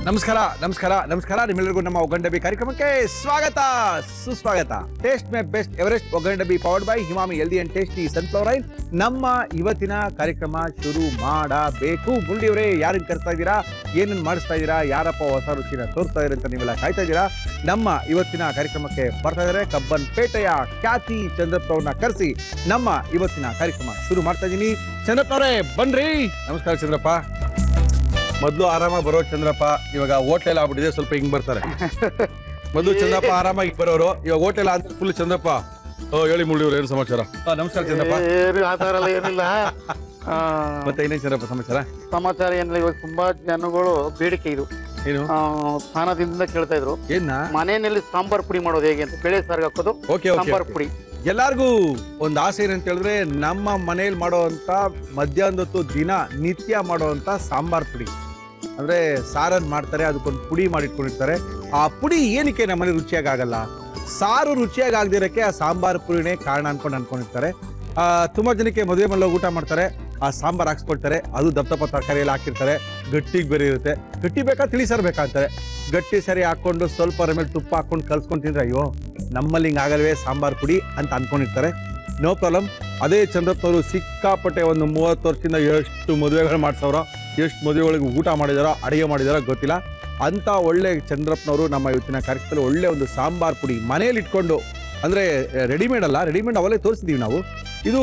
ನಮಸ್ಕಾರ ನಿಮ್ಮೆಲ್ಲರಿಗೂ ನಮ್ಮ ಒಗ್ಗರಣೆ ಡಬ್ಬಿ ಕಾರ್ಯಕ್ರಮಕ್ಕೆ ಸ್ವಾಗತ ಸುಸ್ವಾಗತ. ಟೇಸ್ಟ್ ಮೇ ಬೆಸ್ಟ್ ಎವರೆಸ್ಟ್ ಒಗ್ಗರಣೆ ಡಬ್ಬಿ powered by Emami healthy and tasty sunflower oil. ನಮ್ಮ ಇವತ್ತಿನ ಕಾರ್ಯಕ್ರಮ ಶುರು ಮಾಡಬೇಕು. ಗುಂಡಿಯವರೇ, ಯಾರನ್ನ ಕರ್ತಾ ಇದ್ದೀರಾ, ಏನನ್ನ ಮಾಡಿಸ್ತಾ ಇದ್ದೀರಾ, ಯಾರಪ್ಪ ಹೊಸ ರುಚಿನ ತೋರಿಸ್ತಾ ಇದ್ದಾರೆ ಅಂತ ನೀವೆಲ್ಲ ಕಾಯ್ತಾ ಇದ್ದೀರಾ. ನಮ್ಮ ಇವತ್ತಿನ ಕಾರ್ಯಕ್ರಮಕ್ಕೆ ಬರ್ತಾ ಇದ್ದಾರೆ ಕಬ್ಬನ್ ಪೇಟೆಯ ಖ್ಯಾತಿ ಚಂದ್ರಪ್ಪವ್ರನ್ನ ಕರೆಸಿ ನಮ್ಮ ಇವತ್ತಿನ ಕಾರ್ಯಕ್ರಮ ಶುರು ಮಾಡ್ತಾ ಇದ್ದೀನಿ. ಚಂದ್ರಪ್ಪನವರೇ ಬನ್ರಿ. ನಮಸ್ಕಾರ ಚಂದ್ರಪ್ಪ. ಮೊದ್ಲು ಆರಾಮಾಗಿ ಬರೋ ಚಂದ್ರಪ್ಪ, ಇವಾಗ ಹೋಟೆಲ್ ಆಗ್ಬಿಟ್ಟಿದೆ, ಸ್ವಲ್ಪ ಹಿಂಗ್ ಬರ್ತಾರೆ. ಮೊದ್ಲು ಚಂದ್ರಪ್ಪ ಆರಾಮಾಗಿ ಬರೋರು, ಇವಾಗ ಹೋಟೆಲ್ ಆದ್ರೆ ಫುಲ್ ಚಂದ್ರಪ್ಪ. ಹೇಳಿ ಮುಳ್ಳಿಯವ್ರು, ಏನು ಸಮಾಚಾರ? ನಮಸ್ಕಾರ ಚಂದ್ರಪ್ಪ. ಏನಿಲ್ಲ. ಮತ್ತೆ ಏನೇ ಚಂದ್ರಪ್ಪ ಸಮಾಚಾರ ಏನಿಲ್ಲ. ಇವಾಗ ತುಂಬಾ ಜನಗಳು ಬೇಡಿಕೆ ಇದು ಏನು ಸ್ನಾನದಿಂದ ಕೇಳ್ತಾ ಇದ್ರು, ಏನ ಮನೆಯಲ್ಲಿ ಸಾಂಬಾರ್ ಪುಡಿ ಮಾಡೋದು ಹೇಗೆ ಅಂತ. ಬೇಳೆ ಸಾರಿಗೆ ಹಾಕೋದು ಸಾಂಬಾರ್ ಪುಡಿ. ಎಲ್ಲಾರ್ಗು ಒಂದು ಆಸೆ ಏನಂತ ಹೇಳಿದ್ರೆ, ನಮ್ಮ ಮನೇಲಿ ಮಾಡೋವಂತ ಮಧ್ಯಾಹ್ನದ ಹೊತ್ತು ದಿನ ನಿತ್ಯ ಮಾಡೋವಂತ ಸಾಂಬಾರ್ ಪುಡಿ. ಅಂದ್ರೆ ಸಾರನ್ ಮಾಡ್ತಾರೆ, ಅದಕ್ಕೊಂದು ಪುಡಿ ಮಾಡಿಟ್ಕೊಂಡಿರ್ತಾರೆ. ಆ ಪುಡಿ ಏನಕ್ಕೆ ನಮ್ಮನೆ ರುಚಿಯಾಗಿ ಆಗಲ್ಲ, ಸಾರು ರುಚಿಯಾಗಿ ಆಗದಿರಕ್ಕೆ ಆ ಸಾಂಬಾರ್ ಪುಡಿನೇ ಕಾರಣ ಅನ್ಕೊಂಡಿರ್ತಾರೆ. ತುಂಬಾ ಜನಕ್ಕೆ ಮದುವೆ ಮೇಲೆ ಊಟ ಮಾಡ್ತಾರೆ, ಆ ಸಾಂಬಾರ್ ಹಾಕ್ಸ್ಕೊಳ್ತಾರೆ, ಅದು ದಪ್ಪ ತರಕಾರಿ ಎಲ್ಲ ಹಾಕಿರ್ತಾರೆ, ಗಟ್ಟಿಗೆ ಬೇರೆ ಇರುತ್ತೆ. ಗಟ್ಟಿ ಬೇಕಾ ತಿಳಿ ಸಾರು ಬೇಕಾಗ್ತಾರೆ. ಗಟ್ಟಿ ಸರಿ ಹಾಕೊಂಡು ಸ್ವಲ್ಪ ಮೇಲೆ ತುಪ್ಪ ಹಾಕೊಂಡು ಕಲ್ಸ್ಕೊಂಡು ತಿಂದ್ರೆ ಅಯ್ಯೋ ನಮ್ಮಲ್ಲಿ ಹಿಂಗೆ ಆಗಲ್ವೇ ಸಾಂಬಾರ್ ಪುಡಿ ಅಂತ ಅನ್ಕೊಂಡಿರ್ತಾರೆ. No problem. ಅದೇ ಚಂದ್ರಪ್ಪನವರು ಸಿಕ್ಕಾಪಟ್ಟೆ ಒಂದು 30 ವರ್ಷದಿಂದ ಎಷ್ಟು ಮದುವೆಗಳು ಮಾಡ್ಸವ್ರೋ, ಎಷ್ಟು ಮದುವೆಗಳಿಗೆ ಊಟ ಮಾಡಿದಾರೋ, ಅಡುಗೆ ಮಾಡಿದಾರೋ ಗೊತ್ತಿಲ್ಲ. ಅಂತ ಒಳ್ಳೆ ಚಂದ್ರಪ್ಪನವರು ನಮ್ಮ ಇವತ್ತಿನ ಕಾರ್ಯಕ್ರಮದಲ್ಲಿ ಒಳ್ಳೆ ಒಂದು ಸಾಂಬಾರ್ ಪುಡಿ ಮನೇಲಿ ಇಟ್ಕೊಂಡು, ಅಂದರೆ ರೆಡಿಮೇಡ್ ಅಲ್ಲ, ರೆಡಿಮೇಡ್ ಅವಲೇ ತೋರಿಸಿದ್ದೀವಿ ನಾವು. ಇದು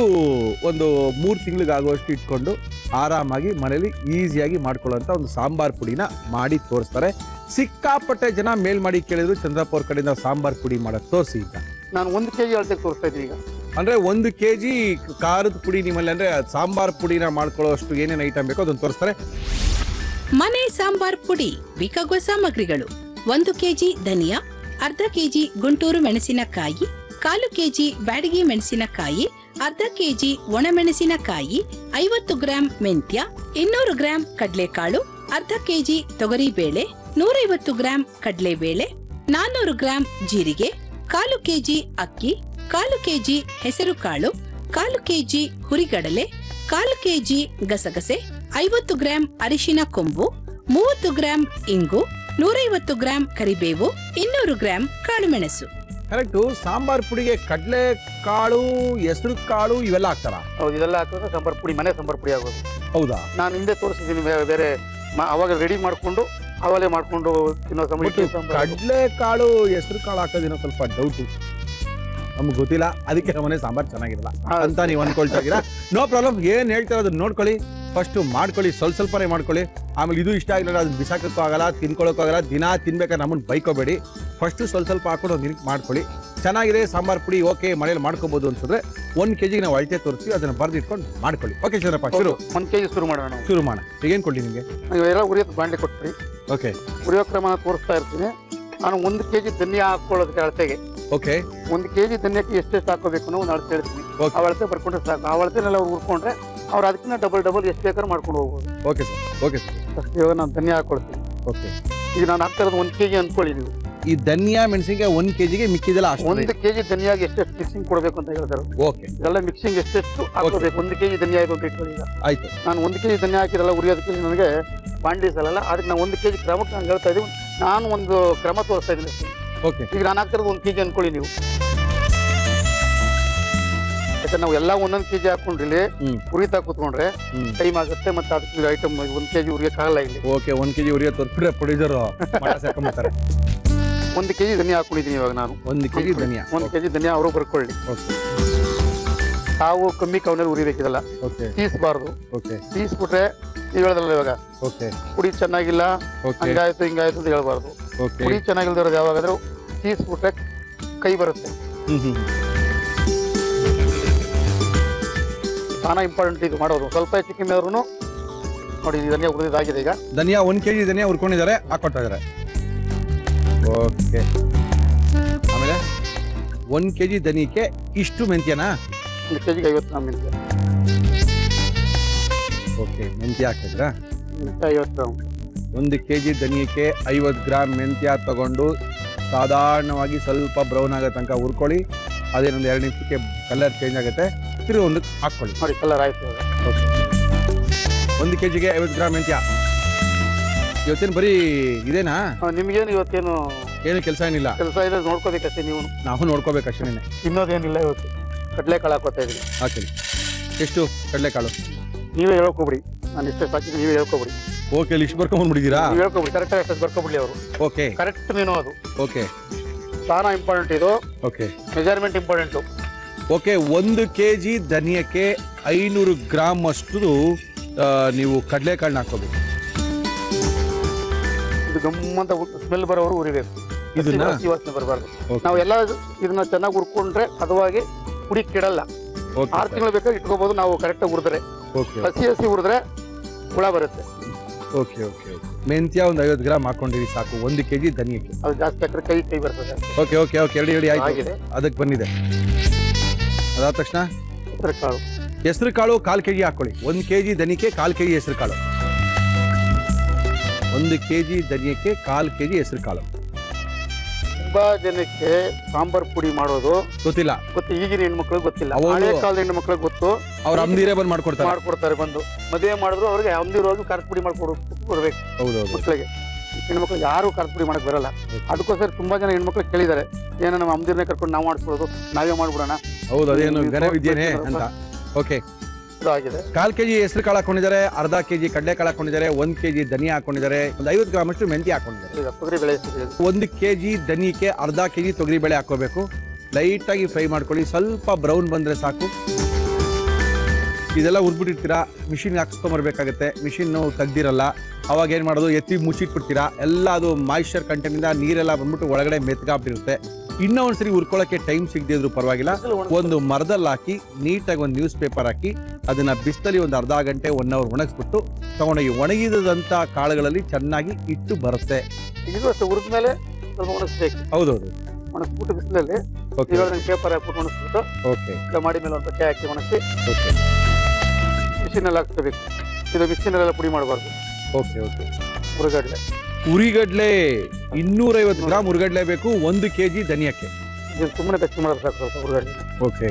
ಒಂದು 3 ತಿಂಗಳಿಗಾಗುವಷ್ಟು ಇಟ್ಕೊಂಡು ಆರಾಮಾಗಿ ಮನೇಲಿ ಈಸಿಯಾಗಿ ಮಾಡ್ಕೊಳ್ಳೋಂಥ ಒಂದು ಸಾಂಬಾರ್ ಪುಡಿನ ಮಾಡಿ ತೋರಿಸ್ತಾರೆ. ಸಿಕ್ಕಾಪಟ್ಟೆ ಜನ ಮೇಲ್ ಮಾಡಿ ಕೇಳಿದ್ರು, ಚಂದ್ರಪ್ಪ ಅವ್ರ ಕಡೆಯಿಂದ ಸಾಂಬಾರ್ ಪುಡಿ ಮಾಡೋದು ತೋರಿಸಿ ಈಗ. ನಾನು 1 kg ಅಳತೆ ತೋರಿಸ್ತಾ ಇದ್ದೀನಿ ಈಗ. ಅಂದ್ರೆ 1 kg ಖಾರದ ಪುಡಿ ನಿಮ್ಮಲ್ಲಿ, ಅಂದ್ರೆ ಸಾಂಬಾರ್ ಪುಡಿನ ಮಾಡ್ಕೊಳ್ಳೋ ಅಷ್ಟು ಏನೇನು ಐಟಮ್ ಬೇಕೋ ಅದನ್ನು ತೋರಿಸ್ತಾರೆ. ಮನೆ ಸಾಂಬಾರ್ ಪುಡಿ ಬೇಕಾಗುವ ಸಾಮಗ್ರಿಗಳು: 1 kg ಧನಿಯಾ, ಅರ್ಧ kg ಗುಂಟೂರು ಮೆಣಸಿನಕಾಯಿ, 1/4 kg ಬ್ಯಾಡಗಿ ಮೆಣಸಿನಕಾಯಿ, ಅರ್ಧ kg ಒಣಮೆಣಸಿನಕಾಯಿ, 50 ಗ್ರಾಂ ಮೆಂತ್ಯ, 200 ಗ್ರಾಂ ಕಡಲೆಕಾಳು, ಅರ್ಧ kg ತೊಗರಿಬೇಳೆ, 150 ಗ್ರಾಂ ಕಡಲೆಬೇಳೆ, 400 ಗ್ರಾಂ ಜೀರಿಗೆ, 1/4 kg ಅಕ್ಕಿ, 1/4 kg ಹೆಸರು ಕಾಳು, 1/4 kg ಹುರಿಗಡಲೆ, 1/4 kg ಗಸಗಸೆ, 50 ಗ್ರಾಂ ಅರಿಶಿನ ಕೊಂಬು, 30 ಗ್ರಾಂ ಇಂಗು, 150 ಗ್ರಾಂ ಕರಿಬೇವು, 200 ಗ್ರಾಂ ಕಾಳುಮೆಣಸು. ಕರೆಕ್ಟು. ಸಾಂಬಾರ್ ಪುಡಿಗೆ ಕಡಲೆ ಕಾಳು, ಹೆಸರು ಕಾಳು ಇವೆಲ್ಲ ಹಾಕ್ತಾರ? ಹೌದು, ಇದೆಲ್ಲ ಹಾಕಿದ್ರೆ ಸಾಂಬಾರ್ ಪುಡಿ, ಮನೆ ಸಾಂಬಾರ್ ಪುಡಿ ಆಗೋದು. ಹೌದಾ? ನಾನು ಹಿಂದೆ ತೋರಿಸಿದ್ದೀನಿ ಬೇರೆ ಅವಾಗ ರೆಡಿ ಮಾಡ್ಕೊಂಡು ಅವಲೇ ಮಾಡ್ಕೊಂಡು ತಿನ್ನೋ ಕಡಲೆ ಕಾಳು ಹೆಸರು ಕಾಳು ಹಾಕೋದಿನೋ ಸ್ವಲ್ಪ ಡೌಟು, ನಮ್ಗೆ ಗೊತ್ತಿಲ್ಲ. ಅದಕ್ಕೆ ನಮ್ಮನೆ ಸಾಂಬಾರ್ ಚೆನ್ನಾಗಿರಲ್ಲ ಅಂತ ನೀವು ಅನ್ಕೊಳ್ತಾ ಇದ್ದೀರಾ. No problem. ಏನ್ ಹೇಳ್ತಾರ ಅದನ್ನ ನೋಡ್ಕೊಳ್ಳಿ, ಫಸ್ಟ್ ಮಾಡ್ಕೊಳ್ಳಿ, ಸ್ವಲ್ಪನೇ ಮಾಡ್ಕೊಳ್ಳಿ. ಆಮೇಲೆ ಇದು ಇಷ್ಟ ಆಗಿಲ್ಲ ಅದನ್ನ ಬಿಸಾಕಕ್ಕೂ ಆಗಲ್ಲ, ತಿನ್ಕೊಳ್ಳೋಕ್ಕೂ ಆಗಲ್ಲ. ದಿನ ತಿನ್ಬೇಕಾದ್ರೆ ನಮ್ಮನ್ನು ಬೈಕೋಬೇಡಿ. ಫಸ್ಟ್ ಸ್ವಲ್ಪ ಹಾಕೊಂಡು ಒಂದು ದಿನಕ್ಕೆ ಮಾಡ್ಕೊಳ್ಳಿ. ಚೆನ್ನಾಗಿದೆ ಸಾಂಬಾರ್ ಪುಡಿ, ಓಕೆ, ಮನೇಲಿ ಮಾಡ್ಕೋಬಹುದು ಅನ್ಸಿದ್ರೆ 1 kg ನಾವು ಅಳತೆ ತೋರಿಸಿ ಅದನ್ನ ಬರ್ದಿಟ್ಕೊಂಡು ಮಾಡ್ಕೊಳ್ಳಿ. ಓಕೆ ಚಂದ್ರಪ್ಪ, ಶುರು. 1 kg ಶುರು ಮಾಡೋಣ. ಶುರು ಮಾಡೋಣ. ಈಗೇನು ಕೊಡ್ಲಿ ನಿಮಗೆ? ಎಲ್ಲ ಉರಿಯೋದು ಬಾಂಡ್ಲಿ ಕೊಟ್ರಿ. ಓಕೆ. ಉರಿಯೋ ಕ್ರಮನ ತೋರಿಸ್ತಾ ಇರ್ತೀನಿ. ನಾನು 1 kg ಧನಿಯಾ ಹಾಕೊಳ್ಳೋದಕ್ಕೆ ಅಳತೆಗೆ. ಓಕೆ. 1 kg ಧನಿಯಾಕ್ಕೆ ಎಷ್ಟೆಷ್ಟು ಹಾಕೋಬೇಕು ಅನ್ನೋ ಒಂದು ಅಳತೆ ಹೇಳ್ತೀನಿ. ಆ ಅಳತೆ ಬರ್ಕೊಂಡ್ರೆ ಸಾಕು. ಆ ಅಳತೆನೆಲ್ಲ ಅವ್ರು ಹುರ್ಕೊಂಡ್ರೆ ಅವ್ರು ಅದಕ್ಕಿಂತ ಡಬಲ್ ಎಷ್ಟು ಬೇಕಾದ್ರೂ ಮಾಡ್ಕೊಂಡು ಹೋಗ್ಬೋದು. Okay sir. Okay sir. First ಇವಾಗ ನಾನು ಧನಿಯಾ ಹಾಕೊಳ್ತೀನಿ. ಓಕೆ. ಈಗ ನಾನು ಹಾಕ್ತಾ ಇರೋದು 1 kg ಅನ್ಕೊಳ್ಳಿ ನೀವು. ಈ ಧನಿಯಾ ಮೆಣಸಿನಕಾಯಿ 1 kgಗೆ ಮಿಕ್ಕಿದೆಲ್ಲ ಅಷ್ಟು? 1 kg ಧನಿಯಾಗೆ ಎಷ್ಟೆಷ್ಟು ಮಿಕ್ಸಿಂಗ್ ಕೊಡಬೇಕು ಅಂತ ಹೇಳ್ತಾರೆ. ಓಕೆ. ಇದೆಲ್ಲ ಮಿಕ್ಸಿಂಗ್ ಎಷ್ಟೆಷ್ಟು ಹಾಕೋಬೇಕು. 1 kg ಧನಿಯಾ ಇದು ಅಂತ ಇಟ್ಕೊಳ್ಳಿ. ಈಗ ಆಯ್ತು. ನಾನು 1 kg ಧನಿಯಾ ಹಾಕಿರಲ್ಲ ಉರಿಯೋದಕ್ಕೆ ನನಗೆ ಬಾಂಡ್ಲಿ ಸಲಲ್ಲ. ಅದಕ್ಕೆ ನಾನು 1 kg ಕ್ರಮಕ್ಕೆ ನಾನು ಹೇಳ್ತಾ ಇದ್ದೀವಿ. ನಾನು ಒಂದು ಕ್ರಮ ತೋರಿಸ್ತಾ ಇದ್ದೀನಿ. ಓಕೆ. ಈಗ ನಾನು ಹಾಕ್ತಿರೋದು 1 kg ಅನ್ಕೊಳ್ಳಿ ನೀವು. ಯಾಕಂದ್ರೆ ನಾವು ಎಲ್ಲ 1 kg ಹಾಕೊಂಡ್ರಿ ಉರಿತಾ ಕೂತ್ಕೊಂಡ್ರೆ ಟೈಮ್ ಆಗುತ್ತೆ. ಮತ್ತೆ ಅದಕ್ಕೆ ಐಟಮ್ 1 kg ಉರಿಯಕ್ಕಾಗಲ್ಲ ಇಲ್ಲಿ. ಓಕೆ. 1 kg ಉರಿಯೋ ತೋರ್ಸ್ಬಿಟ್ರೆ ಪ್ರೊಡ್ಯೂಸರ್ ಹಾಕೊಂಡ್ಬಿಡ್ತಾರೆ. 1 kg ಧನಿಯಾ ಹಾಕೊಂಡಿದ್ದೀನಿ ಇವಾಗ ನಾನು. 1 kg ಧನಿಯಾ. 1 kg ಧನಿಯಾ ಅವರು ಬರ್ಕೊಳ್ಳಿ. ಓಕೆ. ತಾವು ಕಮ್ಮಿ ಕವನಲ್ಲಿ ಉರಿಬೇಕಿದಲ್ಲ. ಓಕೆ. ತೀಸ್ಬಾರ್ದು. ಓಕೆ. ತೀಸ್ಬಿಟ್ರೆ ನೀವು ಹೇಳೋದಲ್ಲ ಇವಾಗ ಓಕೆ ಪುಡಿ ಚೆನ್ನಾಗಿಲ್ಲ, ಓಕೆ, ಹಂಗಾಯ್ತು ಹಿಂಗಾಯ್ತು ಅಂತ ಹೇಳ್ಬಾರ್ದು. ಓಕೆ. ಪುಡಿ ಚೆನ್ನಾಗಿಲ್ದಿರೋದು ಯಾವಾಗಾದ್ರೂ ತೀಸ್ಬಿಟ್ರೆ ಕೈ ಬರುತ್ತೆ. ತಾನ ಇಂಪಾರ್ಟೆಂಟ್ ಇದು ಮಾಡೋದು. ಸ್ವಲ್ಪ ಹೆಚ್ಚು ಕಮ್ಮಿ ಆದ್ರೂ ನೋಡಿ ಧನಿಯಾ ಉರಿದಾಗಿದೆ. ಈಗ ಧನಿಯಾ 1 kg ಧನಿಯಾ ಹುರ್ಕೊಂಡಿದ್ದಾರೆ, ಹಾಕೊಡ್ತಾ ಇದಾರೆ. ಓಕೆ. ಆಮೇಲೆ 1 kg ಧನಿಯಕ್ಕೆ ಇಷ್ಟು ಮೆಂತ್ಯನಾ? 1 kg 50 ಗ್ರಾಂ ಮೆಂತ್ಯ. ಓಕೆ. ಮೆಂತ್ಯ ಹಾಕಿದ್ರಾ? 50 ಗ್ರಾಂ. 1 kg ಧನಿಯಕ್ಕೆ 50 ಗ್ರಾಂ ಮೆಂತ್ಯ ತಗೊಂಡು ಸಾಧಾರಣವಾಗಿ ಸ್ವಲ್ಪ ಬ್ರೌನ್ ಆಗೋ ತನಕ ಹುರ್ಕೊಳ್ಳಿ. ಅದೇನೊಂದು 2 ನಿಮಿಷಕ್ಕೆ ಕಲರ್ ಚೇಂಜ್ ಆಗುತ್ತೆ. ತಿರುಗಿ ಒಂದು ಹಾಕ್ಕೊಳ್ಳಿ. ನೋಡಿ ಕಲರ್ ಆಯ್ತು. ಓಕೆ. 1 kgಗೆ 50 ಗ್ರಾಂ ಮೆಂತ್ಯ. ಇವತ್ತೇನು ಬರೀ ಇದೇನಾ? ನಿಮ್ಗೇನು ಇವತ್ತೇನು ಏನು ಕೆಲಸ ಏನಿಲ್ಲ, ಕೆಲಸ ಇದೆ, ನೋಡ್ಕೋಬೇಕಷ್ಟೇ ನೀವು. ನಾವು ನೋಡ್ಕೋಬೇಕಷ್ಟೇ. ಇನ್ನೋದೇನಿಲ್ಲ. ಇವತ್ತು ಕಡಲೆಕಾಳು ಹಾಕೋತಾ ಇದೀನಿ. ಹಾಕಿ. ಎಷ್ಟು ಕಡಲೆಕಾಳು? ನೀವೇ ಹೇಳ್ಕೊಬಿಡಿ, ನಾನು ಇಷ್ಟೇ ಸಾಕಿದ್ರೆ ನೀವೇ ಹೇಳ್ಕೊಬಿಡಿ. Okay, list ಬರ್ಕೊಂಡ್ಬಿಟ್ಟಿದ್ದೀರಾ? ನೀವು ಹೇಳ್ಕೊಬಿಡಿ, ಕರೆಕ್ಟಾಗಿ ಅಷ್ಟು ಬರ್ಕೊಬಿಡ್ಲಿ ಅವರು. ಓಕೆ, ಕರೆಕ್ಟ್ ಮೀನು ಅದು. ಓಕೆ, ಸ್ಥಾನ ಇಂಪಾರ್ಟೆಂಟ್, ಇದು okay, measurement important. Okay. 1 kg ಧನಿಯಕ್ಕೆ 500 gram ಅಷ್ಟು ನೀವು ಕಡಲೆಕಾಳನ್ನ ಹಾಕೋಬೇಕು. ಇದು ಗಮ್ಮಂತ ಸ್ಮೆಲ್ ಬರೋವರು ಉರಿಬೇಕು, ಇದನ್ನ ವಾಸನೆ ಬರಬಾರ್ದು. ನಾವು ಎಲ್ಲ ಇದನ್ನ ಚೆನ್ನಾಗಿ ಹುರ್ಕೊಂಡ್ರೆ ಹದವಾಗಿ ಪುಡಿ ಕೆಡಲ್ಲ. 6 ತಿಂಗಳು ಬೇಕಾದ್ರೆ ಇಟ್ಕೋಬಹುದು ನಾವು ಕರೆಕ್ಟಾಗಿ ಹುರಿದ್ರೆ. ಹಸಿ ಹಸಿ ಹುರಿದ್ರೆ ಹುಳ ಬರುತ್ತೆ. Okay okay. ಮೆಂತ್ಯ ಒಂದು 50 ಗ್ರಾಮ್ ಹಾಕೊಂಡಿರಿ ಸಾಕು 1 kg ಧನಿಯಕ್ಕೆ. ಅದು ಜಾಸ್ತಿ ಹಾಕಿದ್ರೆ ಕೈ ಬರ್ತದೆ. ಓಕೆ ಓಕೆ ಓಕೆ, ರೆಡಿ ಆಗಿದೆ. ಅದಕ್ಕೆ ಬಂದಿದೆ. ಅದಾದ ತಕ್ಷಣ ಹೆಸರು ಕಾಳು. ಹೆಸರು ಕಾಳು 1/4 kg ಹಾಕೊಳ್ಳಿ. 1 kg ಧನಿಯಕ್ಕೆ 1/4 kg ಹೆಸರು ಕಾಳು. 1 kg ಧನಿಯಕ್ಕೆ 1/4 kg ಹೆಸರು ಕಾಳು. ತುಂಬಾ ಜನಕ್ಕೆ ಸಾಂಬಾರ್ ಪುಡಿ ಮಾಡೋದು ಗೊತ್ತಿಲ್ಲ. ಈಗಿನ ಹೆಣ್ಮಕ್ಳಿಗೆ ಗೊತ್ತಿಲ್ಲ. ಹಳೆ ಕಾಲದ ಹೆಣ್ಮಕ್ಳಿಗೆ ಗೊತ್ತು. ಅವ್ರ ಅಮ್ದಿರೇ ಬಂದು ಮಾಡ್ಕೊಡ್ತಾರೆ. ಬಂದು ಮದುವೆ ಮಾಡಿದ್ರು ಅವ್ರಿಗೆ ಅಮ್ದಿರೋಗಿ ಖಾರದ ಪುಡಿ ಕೊಡ್ಬೇಕು. ಹೌದು, ಮಕ್ಕಳಿಗೆ. ಹೆಣ್ಮಕ್ಳು ಯಾರು ಖಾರದ ಪುಡಿ ಮಾಡಕ್ ಬರಲ್ಲ. ಅದಕ್ಕೋಸ್ಕರ ತುಂಬಾ ಜನ ಹೆಣ್ಮಕ್ಳು ಕೇಳಿದ್ದಾರೆ, ಏನೋ ನಮ್ಮ ಅಮ್ದಿರನ್ನೇ ಕರ್ಕೊಂಡು ನಾವು ಮಾಡ್ಕೊಳ್ಳೋದು, ನಾವೇ ಮಾಡ್ಬಿಡೋಣ. ಹೌದು, ಅದೇನು ಗನ ವಿದ್ಯೆನೇ ಅಂತ. ಓಕೆ, ಆಗಿದೆ. 1/4 kg ಹೆಸರು ಕಾಳು ಹಾಕೊಂಡಿದ್ದಾರೆ, ಅರ್ಧ kg ಕಡಲೆಕಾಳು ಹಾಕೊಂಡಿದ್ದಾರೆ, 1 kg ಧನಿಯಾ ಹಾಕೊಂಡಿದ್ದಾರೆ, ಒಂದು 50 ಗ್ರಾಮ್ ಅಷ್ಟು ಮೆಂತ್ಯ ಹಾಕೊಂಡಿದ್ದಾರೆ. ಈಗ ತೊಗರಿ ಬೇಳೆ 1 kg ಧನಿಯಕ್ಕೆ ಅರ್ಧ kg ತೊಗರಿ ಬೇಳೆ ಹಾಕೋಬೇಕು. ಲೈಟ್ ಆಗಿ ಫ್ರೈ ಮಾಡ್ಕೊಳ್ಳಿ, ಸ್ವಲ್ಪ ಬ್ರೌನ್ ಬಂದ್ರೆ ಸಾಕು. ಇದೆಲ್ಲ ಹುರ್ಬಿಟ್ಟಿರ್ತೀರಾ, ಮಿಷಿನ್ ಹಾಕ್ಸ್ಕೊಂಬರ್ಬೇಕಾಗತ್ತೆ. ಮಿಷಿನ್ ತೆಗ್ದಿರಲ್ಲ, ಅವಾಗ ಏನ್ ಮಾಡೋದು, ಎತ್ತಿ ಮುಚ್ಚಿಟ್ಬಿಡ್ತೀರಾ. ಎಲ್ಲ ಅದು ಮಾಯಿಶ್ಚರ್ ಕಂಟೆಂಟ್ ಇಂದ ನೀರೆಲ್ಲ ಬಂದ್ಬಿಟ್ಟು ಒಳಗಡೆ ಮೆತ್ಗಾಬಿಟ್ಟಿರುತ್ತೆ. ಇನ್ನೂ ಒಂದ್ಸರಿ ಹುರ್ಕೊಳ್ಳೋಕೆ ಟೈಮ್ ಸಿಗದೇ ಇದ್ರು ಪರವಾಗಿಲ್ಲ, ಒಂದು ಮರದಲ್ಲಿ ಹಾಕಿ ನೀಟಾಗಿ ಒಂದು ನ್ಯೂಸ್ ಪೇಪರ್ ಹಾಕಿ ಅದನ್ನ ಬಿಸಿಲಲ್ಲಿ ಒಂದು ಅರ್ಧ ಗಂಟೆ 1 ಅವರ್ ಒಣಗಿಸ್ಬಿಟ್ಟು ತಗೊಂಡೋಗಿ ಒಣಗಿದಂತ ಕಾಳುಗಳಲ್ಲಿ ಚೆನ್ನಾಗಿ ಇಟ್ಟು ಬರುತ್ತೆ. ಇದು ಅಷ್ಟೇ ಹುರಿದ್ಮೇಲೆ ಸ್ವಲ್ಪ ಒಣಗಿಸ್ಬೇಕು. ಹೌದೌದು, ಒಣಗಿಸ್ಬಿಟ್ಟು ಬಿಸಿಲಲ್ಲಿ ಪೇಪರ್ ಹಾಕ್ಬಿಟ್ಟು ಒಣಗಿಸ್ಬಿಟ್ಟು ಮಾಡಿ ಮೇಲೆ ಒಂದು ಬಟ್ಟೆ ಹಾಕಿ ಒಣಗಿಸಿ ಮಿಷಿನಲ್ಲಿ ಹಾಕ್ಕೋಬೇಕು. ಇದು ಮಿಷಿನಲ್ಲೆಲ್ಲ ಪುಡಿ ಮಾಡಬಾರ್ದು. Okay okay. ಉರಿಗಡ್ಲೆ 250 ಗ್ರಾಮ್ ಉರಿಗಡ್ಲೆ ಬೇಕು 1 kg ಧನಿಯಕ್ಕೆ. ಸುಮ್ಮನೆ ಬೆಚ್ಚ ಮಾಡೋದು ಸಾಕು ಸ್ವಲ್ಪ ಉರಿಗಡ್ಲೆ. ಓಕೆ.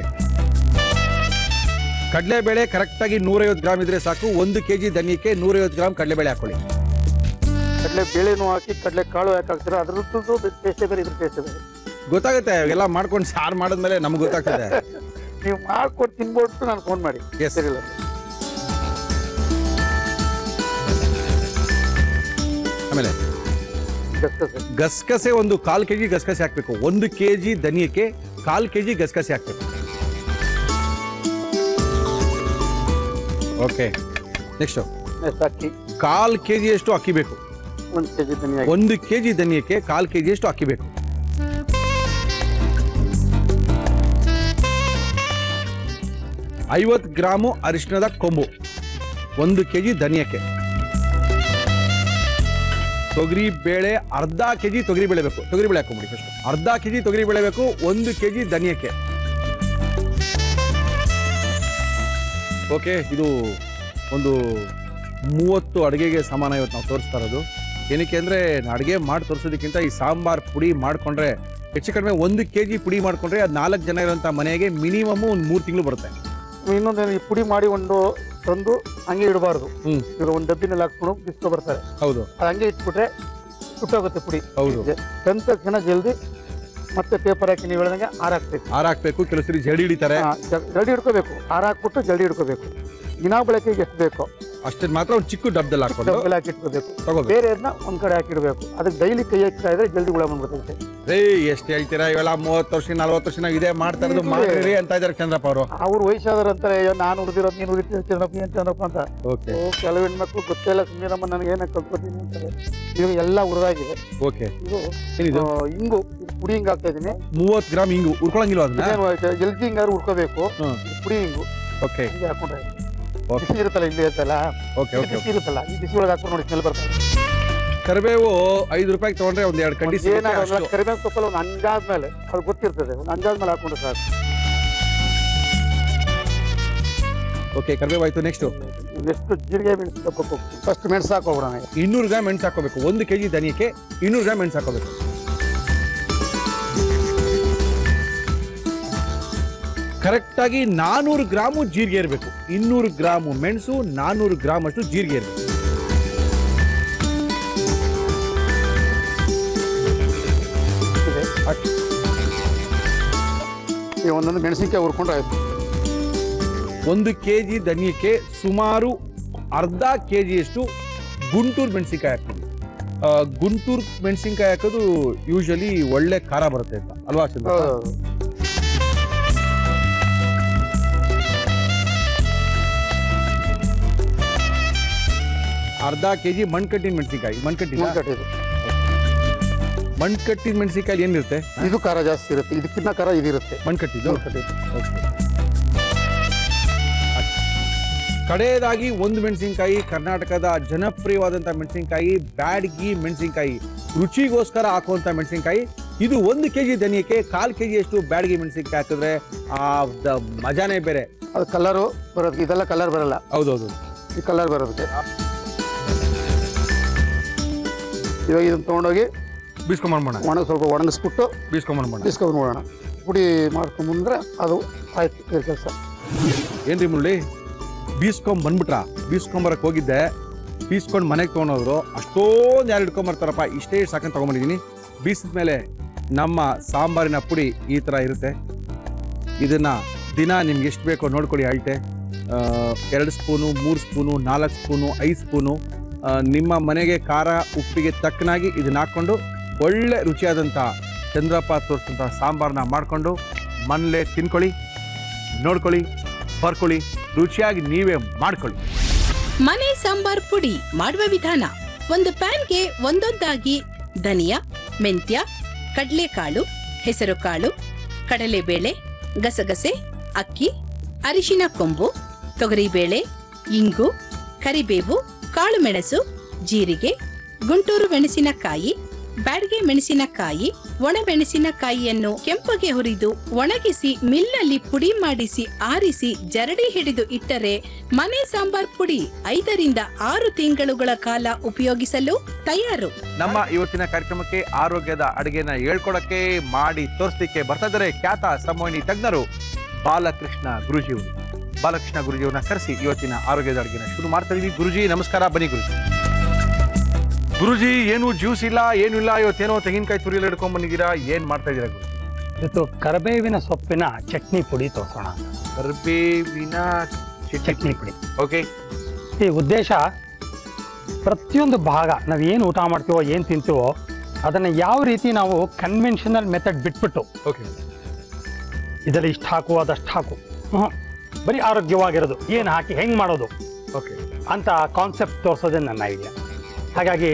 ಕಡಲೆಬೇಳೆ ಕರೆಕ್ಟಾಗಿ 150 ಗ್ರಾಮ್ ಇದ್ರೆ ಸಾಕು. 1 kg ಧನಿಯಕ್ಕೆ 150 ಗ್ರಾಮ್ ಕಡಲೆಬೇಳೆ ಹಾಕೊಳ್ಳಿ. ಕಡಲೆ ಬೇಳೆನೂ ಹಾಕಿ ಕಡಲೆ ಕಾಳು ಯಾಕೆ ಹಾಕ್ತೀರಾ, ಅದ್ರದ್ದು ಟೇಸ್ಟೇ ಬೇರೆ, ಇದ್ರ ಟೇಸ್ಟೇ ಬೇರೆ. ಗೊತ್ತಾಗುತ್ತೆ, ಎಲ್ಲ ಮಾಡ್ಕೊಂಡು ಸಾರು ಮಾಡಿದ್ಮೇಲೆ ನಮ್ಗೆ ಗೊತ್ತಾಗ್ತದೆ. ನೀವು ಮಾಡ್ಕೊಟ್ಟು ತಿನ್ಬಿಟ್ಟು ನಾನು ಫೋನ್ ಮಾಡಿ. ಸರಿಲ್ಲ. ಆಮೇಲೆ ಗಸಗಸೆ ಒಂದು 1/4 kg ಗಸಗಸೆ ಹಾಕ್ಬೇಕು. 1 kg ಧನಿಯಕ್ಕೆ 1/4 kg ಗಸಗಸೆ ಹಾಕ್ಬೇಕು. ಓಕೆ. ನೆಕ್ಸ್ಟ್ ಅಕ್ಕಿ 1/4 kg ಅಷ್ಟು ಅಕ್ಕಿ ಬೇಕು. 1 kg ಧನಿಯಾ. 1 kg ಧನಿಯಕ್ಕೆ 1/4 kg ಅಷ್ಟು ಅಕ್ಕಿ ಬೇಕು. 50 ಗ್ರಾಮು ಅರಿಶಿಣದ ಕೊಂಬು 1 kg ಧನಿಯಕ್ಕೆ. ತೊಗರಿ ಬೇಳೆ ಅರ್ಧ kg ತೊಗರಿ ಬೇಳೆ ಬೇಕು. ತೊಗರಿ ಬೇಳೆ ಹಾಕೊಂಬಿಡಿ ಫಸ್ಟ್. ಅರ್ಧ kg ತೊಗರಿ ಬೇಳೆ ಬೇಕು 1 kg ಧನಿಯಕ್ಕೆ. ಓಕೆ. ಇದು ಒಂದು 30 ಅಡುಗೆಗೆ ಸಮಾನ ಇವತ್ತು ನಾವು ತೋರಿಸ್ತಾ ಇರೋದು. ಏನಕ್ಕೆ ಅಂದರೆ ಅಡುಗೆ ಮಾಡಿ ತೋರಿಸೋದಕ್ಕಿಂತ ಈ ಸಾಂಬಾರ್ ಪುಡಿ ಮಾಡಿಕೊಂಡ್ರೆ ಹೆಚ್ಚು ಕಡಿಮೆ 1 kg ಪುಡಿ ಮಾಡಿಕೊಂಡ್ರೆ ಅದು 4 ಜನ ಇರೋಂಥ ಮನೆಗೆ ಮಿನಿಮಮ್ ಒಂದು 3 ತಿಂಗಳು ಬರುತ್ತೆ. ಇನ್ನೊಂದೇನು, ಈ ಪುಡಿ ಮಾಡಿ ತಂದು ಹಂಗೆ ಇಡಬಾರ್ದು. ಈಗ ಒಂದು ಡಬ್ಬಿನಲ್ಲಿ ಹಾಕ್ಕೊಂಡು ಬಿಸ್ಕೊ ಬರ್ತಾರೆ. ಹೌದು, ಅದು ಹಂಗೆ ಇಟ್ಬಿಟ್ರೆ ಸುಟ್ಟೋಗುತ್ತೆ ಪುಡಿ. ಹೌದು. ತಂದ ತಕ್ಷಣ ಜಲ್ದಿ ಮತ್ತೆ ಪೇಪರ್ ಹಾಕಿ ನೀವು ಹೇಳ್ದಂಗೆ ಹಾರಾಕ್ಬೇಕು. ಕೆಲವು ಸರಿ ಜಡಿ ಹಿಡಿತಾರೆ, ಜಲ್ದಿ ಹಿಡ್ಕೋಬೇಕು. ಹಾರಾಕ್ಬಿಟ್ಟು ಜಲ್ದಿ ಹಿಡ್ಕೋಬೇಕು. ದಿನಾ ಬಳಕೆಗೆ ಎಷ್ಟು ಬೇಕೋ ಅಷ್ಟೇ ಮಾತ್ರ ಒಂದು ಚಿಕ್ಕ ಡಬ್ಬದಲ್ಲಿ ಹಾಕೊಂಡು ಹಾಕಿ ಇಟ್ಕೋಬೇಕು. ಬೇರೆ ಅದನ್ನ ಒಂದ್ ಕಡೆ ಹಾಕಿಡ್ಬೇಕು. ಅದಕ್ಕೆ ಡೈಲಿ ಕೈ ಹಾಕ್ತಾ ಇದ್ರೆ ಜಲ್ದಿ ಹುಳ ಬಂದ್ಬಿಡುತ್ತೆ. ಎಷ್ಟು ಹೇಳ್ತೀರಾ, ಇವೆಲ್ಲ 30 ವರ್ಷ 40 ವರ್ಷ ನಾವು ಇದೇ ಮಾಡ್ತಾ ಇರೋದು ಮಾಡ್ರಿ ಅಂತ ಇದಾರೆ ಚಂದ್ರಪ್ಪ ಅವರು. ಅವ್ರು ವಯಸ್ಸಾದ್ರು ಅಂತಾರೆ, ನಾನು ಉಳಿದಿರೋದು ನೀನು ಉಳಿತೀವಿ ಚಂದ್ರಪ್ಪ ಏನ್ ಚಂದ್ರಪ್ಪ ಅಂತ. ಕೆಲವು ಹೆಣ್ಮಕ್ಳು ಗೊತ್ತಿಲ್ಲ, ಸುಮ್ಮನೆ ನನಗೆ ಏನ ಕಲ್ತ್ಕೊತೀನಿ ಅಂತಾರೆ. ಇದು ಎಲ್ಲ ಹುರಿದಾಗಿದೆ. ಇದು ಹಿಂಗು ಪುಡಿ ಹಿಂಗ್ ಹಾಕ್ತಾ ಇದೀನಿ. 30 ಗ್ರಾಮ್ ಹಿಂಗು ಉರ್ಕೊಳಂಗಿಲ್ಲ, ಅದನ್ನ ಜಲ್ದಿ ಹಿಂಗಾರು ಉರ್ಕೋಬೇಕು. ಪುಡಿ ಹಿಂಗು ಹಾಕೊಂಡ್ರೆ ಬಿಸಿ ಇರುತ್ತಲ್ಲ, ಇಲ್ಲಿ ಇರುತ್ತಲ್ಲ, ಬಿಸಿ ಇರುತ್ತಲ್ಲ, ಈ ಬಿಸಿ ಒಳಗೆ ಹಾಕೊಂಡು ನೋಡಿ ಸ್ಮೆಲ್ ಬರ್ತದೆ. ಕರಿಬೇವು 5 ರೂಪಾಯಿ ತಗೊಂಡ್ರೆ ಒಂದ್ 2 ಕಂಡಿ ಕರಿಬೇವು ಸೊಪ್ಪಲ್ಲ ಒಂದು ಅಂಜಾದ್ಮೇಲೆ ಅದು ಗೊತ್ತಿರ್ತದೆ, ಒಂದು ಅಂಜಾದ್ಮೇಲೆ ಹಾಕೊಂಡ್ರೆ ಸಾಕು. ಓಕೆ, ಕರಿಬೇವು ಆಯ್ತು. ನೆಕ್ಸ್ಟ್ ಜೀರಿಗೆ ಮೆಣಸು ಹಾಕೋಬೇಕು. ಫಸ್ಟ್ ಮೆಣಸು ಹಾಕೋಬಿಡೋಣ. 200 ಗ್ರಾಮ್ ಮೆಣಸು ಹಾಕೋಬೇಕು. 1 kg ಧನಿಯಕ್ಕೆ 200 ಗ್ರಾಮ್ ಮೆಣಸು ಹಾಕೋಬೇಕು. ಕರೆಕ್ಟಾಗಿ 400 ಗ್ರಾಮು ಜೀರಿಗೆ ಇರಬೇಕು. 200 ಗ್ರಾಮು ಮೆಣಸು, 400 ಗ್ರಾಮ್ ಅಷ್ಟು ಜೀರಿಗೆ ಇರಬೇಕು. ಈ ಒಂದೊಂದು ಮೆಣಸಿನ್ಕಾಯಿ ಹುರ್ಕೊಂಡ್ರೆ ಆಯ್ತು. 1 kg ಧನಿಯಕ್ಕೆ ಸುಮಾರು ಅರ್ಧ kgಯಷ್ಟು ಗುಂಟೂರು ಮೆಣಸಿನ್ಕಾಯಿ ಹಾಕ್ತೀವಿ. ಗುಂಟೂರು ಮೆಣಸಿನ್ಕಾಯಿ ಹಾಕೋದು ಯೂಶಲಿ ಒಳ್ಳೆ ಖಾರ ಬರುತ್ತೆ ಅಂತ ಅಲ್ವಾ ಚಂದ್ರ? ಅರ್ಧ kg ಮಣ್ಕಟ್ಟಿನ ಮೆಣಸಿನ್ಕಾಯಿ. ಮಣ್ಕಟ್ಟಿನ ಮೆಣಸಿನ್ಕಾಯಿ ಏನಿರುತ್ತೆ? ಇದು ಖಾರ ಜಾಸ್ತಿ ಇರುತ್ತೆ, ಇದಕ್ಕಿಂತ ಖಾರ ಇದಿರುತ್ತೆ. ಮಣ್ಕಟ್ಟಿದ್ದು. ಕಡೆಯದಾಗಿ ಒಂದು ಮೆಣಸಿನಕಾಯಿ, ಕರ್ನಾಟಕದ ಜನಪ್ರಿಯವಾದಂಥ ಮೆಣಸಿನಕಾಯಿ ಬ್ಯಾಡಗಿ ಮೆಣಸಿನಕಾಯಿ, ರುಚಿಗೋಸ್ಕರ ಹಾಕುವಂಥ ಮೆಣಸಿನಕಾಯಿ. ಇದು 1 kg ಧನಿಯಕ್ಕೆ 1/4 kg ಬ್ಯಾಡಗಿ ಮೆಣಸಿನಕಾಯಿ ಹಾಕಿದ್ರೆ ಮಜಾನೇ ಬೇರೆ. ಅದು ಕಲರು ಬರೋದಕ್ಕೆ, ಇದೆಲ್ಲ ಕಲರ್ ಬರಲ್ಲ. ಹೌದೌದು, ಈ ಕಲರ್ ಬರೋದಕ್ಕೆ. ಇವಾಗ ಇದನ್ನು ತೊಗೊಂಡೋಗಿ ಬೀಸ್ಕೊಂಡ್ಬಿಡೋಣ. ಸ್ವಲ್ಪ ಒಣಗಿಸ್ಬಿಟ್ಟು ಬೀಸ್ಕೊಂಡ್ಬಿಡೋಣ. ಪುಡಿ ಮಾಡ್ಕೊಂಡ್ಬಂದ್ರೆ ಅದು ಆಯ್ತು ಕೆಲಸ. ಏನ್ರಿ ಮುರಳಿ, ಬೀಸ್ಕೊಂಬರಕ್ಕೆ ಹೋಗಿದ್ದೆ, ಬೀಸ್ಕೊಂಡು ಮನೆಗೆ ತೊಗೊಂಡೋದ್ರು. ಅಷ್ಟೊಂದು ಯಾರು ಹಿಡ್ಕೊಂಬರ್ತಾರಪ್ಪ, ಇಷ್ಟೇ ಸಾಕಂತ ತೊಗೊಂಬಂದಿದ್ದೀನಿ. ಬೀಸಿದ ಮೇಲೆ ನಮ್ಮ ಸಾಂಬಾರಿನ ಪುಡಿ ಈ ಥರ ಇರುತ್ತೆ. ಇದನ್ನು ದಿನ ನಿಮ್ಗೆ ಎಷ್ಟು ಬೇಕೋ ನೋಡ್ಕೊಳ್ಳಿ. ಅಳತೆ 2 ಸ್ಪೂನು, 3 ಸ್ಪೂನು, 4 ಸ್ಪೂನು, 5 ಸ್ಪೂನು ನಿಮ್ಮ ಮನೆಗೆ ಖಾರ ಉಪ್ಪಿಗೆ ತಕ್ಕನಾಗಿ ಇದನ್ನ ಹಾಕ್ಕೊಂಡು ಒಳ್ಳೆ ರುಚಿಯಾದಂಥ ಚಂದ್ರಪ್ಪ ತೋರಿಸಿದಂಥ ಸಾಂಬಾರನ್ನ ಮಾಡಿಕೊಂಡು ಮನೇಲೇ ತಿನ್ಕೊಳ್ಳಿ, ನೋಡ್ಕೊಳ್ಳಿ, ಬರ್ಕೊಳ್ಳಿ, ರುಚಿಯಾಗಿ ನೀವೇ ಮಾಡ್ಕೊಳ್ಳಿ. ಮನೆ ಸಾಂಬಾರ್ ಪುಡಿ ಮಾಡುವ ವಿಧಾನ: ಒಂದು ಪ್ಯಾನ್ಗೆ ಒಂದೊಂದಾಗಿ ಧನಿಯಾ, ಮೆಂತ್ಯ, ಕಡಲೆಕಾಳು, ಹೆಸರುಕಾಳು, ಕಡಲೆಬೇಳೆ, ಗಸಗಸೆ, ಅಕ್ಕಿ, ಅರಿಶಿನ ಕೊಂಬು, ತೊಗರಿಬೇಳೆ, ಇಂಗು, ಕರಿಬೇವು, ಕಾಳು ಮೆಣಸು, ಜೀರಿಗೆ, ಗುಂಟೂರು ಮೆಣಸಿನಕಾಯಿ, ಬ್ಯಾಡಗಿ ಮೆಣಸಿನಕಾಯಿ, ಒಣಮೆಣಸಿನಕಾಯಿಯನ್ನು ಕೆಂಪಗೆ ಹುರಿದು ಒಣಗಿಸಿ ಮಿಲ್ಲಲ್ಲಿ ಪುಡಿ ಮಾಡಿಸಿ ಆರಿಸಿ ಜರಡಿ ಹಿಡಿದು ಇಟ್ಟರೆ ಮನೆ ಸಾಂಬಾರ್ ಪುಡಿ 5 ರಿಂದ 6 ತಿಂಗಳುಗಳ ಕಾಲ ಉಪಯೋಗಿಸಲು ತಯಾರು. ನಮ್ಮ ಇವತ್ತಿನ ಕಾರ್ಯಕ್ರಮಕ್ಕೆ ಆರೋಗ್ಯದ ಅಡುಗೆನ ಹೇಳ್ಕೊಡಕ್ಕೆ, ಮಾಡಿ ತೋರಿಸಲಿಕ್ಕೆ ಬರ್ತಾ ಇದ್ದಾರೆ ಖ್ಯಾತ ಸಂಮೋಹಿನಿ ತಜ್ಞರು ಬಾಲಕೃಷ್ಣ ಗುರೂಜಿಯವರು. ಬಾಲಕೃಷ್ಣ ಗುರೂಜಿಯವ್ರನ್ನ ಕರೆಸಿ ಇವತ್ತಿನ ಆರೋಗ್ಯದ ಅಡುಗೆನ ಶುರು ಮಾಡ್ತಾ ಇದೀವಿ. ಗುರುಜಿ ನಮಸ್ಕಾರ, ಬನ್ನಿ ಗುರುಜಿ. ಗುರುಜಿ, ಏನು ಜ್ಯೂಸ್ ಇಲ್ಲ, ಏನು ಇಲ್ಲ, ಇವತ್ತೇನೋ ತೆಂಗಿನಕಾಯಿ ತುರಿಯಲ್ಲಿ ಹಿಡ್ಕೊಂಡ್ ಬಂದಿದ್ದೀರಾ, ಏನ್ ಮಾಡ್ತಾ ಇದ್ದೀರಾ ಗುರುಜಿ? ಇವತ್ತು ಕರಿಬೇವಿನ ಸೊಪ್ಪಿನ ಚಟ್ನಿ ಪುಡಿ ತೋರಿಸೋಣ. ಕರಿಬೇವಿನ ಚಟ್ನಿ ಪುಡಿ. ಓಕೆ. ಈ ಉದ್ದೇಶ, ಪ್ರತಿಯೊಂದು ಭಾಗ ನಾವು ಏನು ಊಟ ಮಾಡ್ತೀವೋ, ಏನು ತಿಂತೀವೋ, ಅದನ್ನು ಯಾವ ರೀತಿ ನಾವು ಕನ್ವೆನ್ಷನಲ್ ಮೆಥಡ್ ಬಿಟ್ಬಿಟ್ಟು ಓಕೆ ಇದರಲ್ಲಿ ಇಷ್ಟು ಹಾಕು ಅದಷ್ಟು ಹಾಕು, ಬರೀ ಆರೋಗ್ಯವಾಗಿರೋದು ಏನು ಹಾಕಿ ಹೆಂಗೆ ಮಾಡೋದು ಓಕೆ ಅಂತ ಕಾನ್ಸೆಪ್ಟ್ ತೋರಿಸೋದೇ ನನ್ನ ಐಡಿಯಾ. ಹಾಗಾಗಿ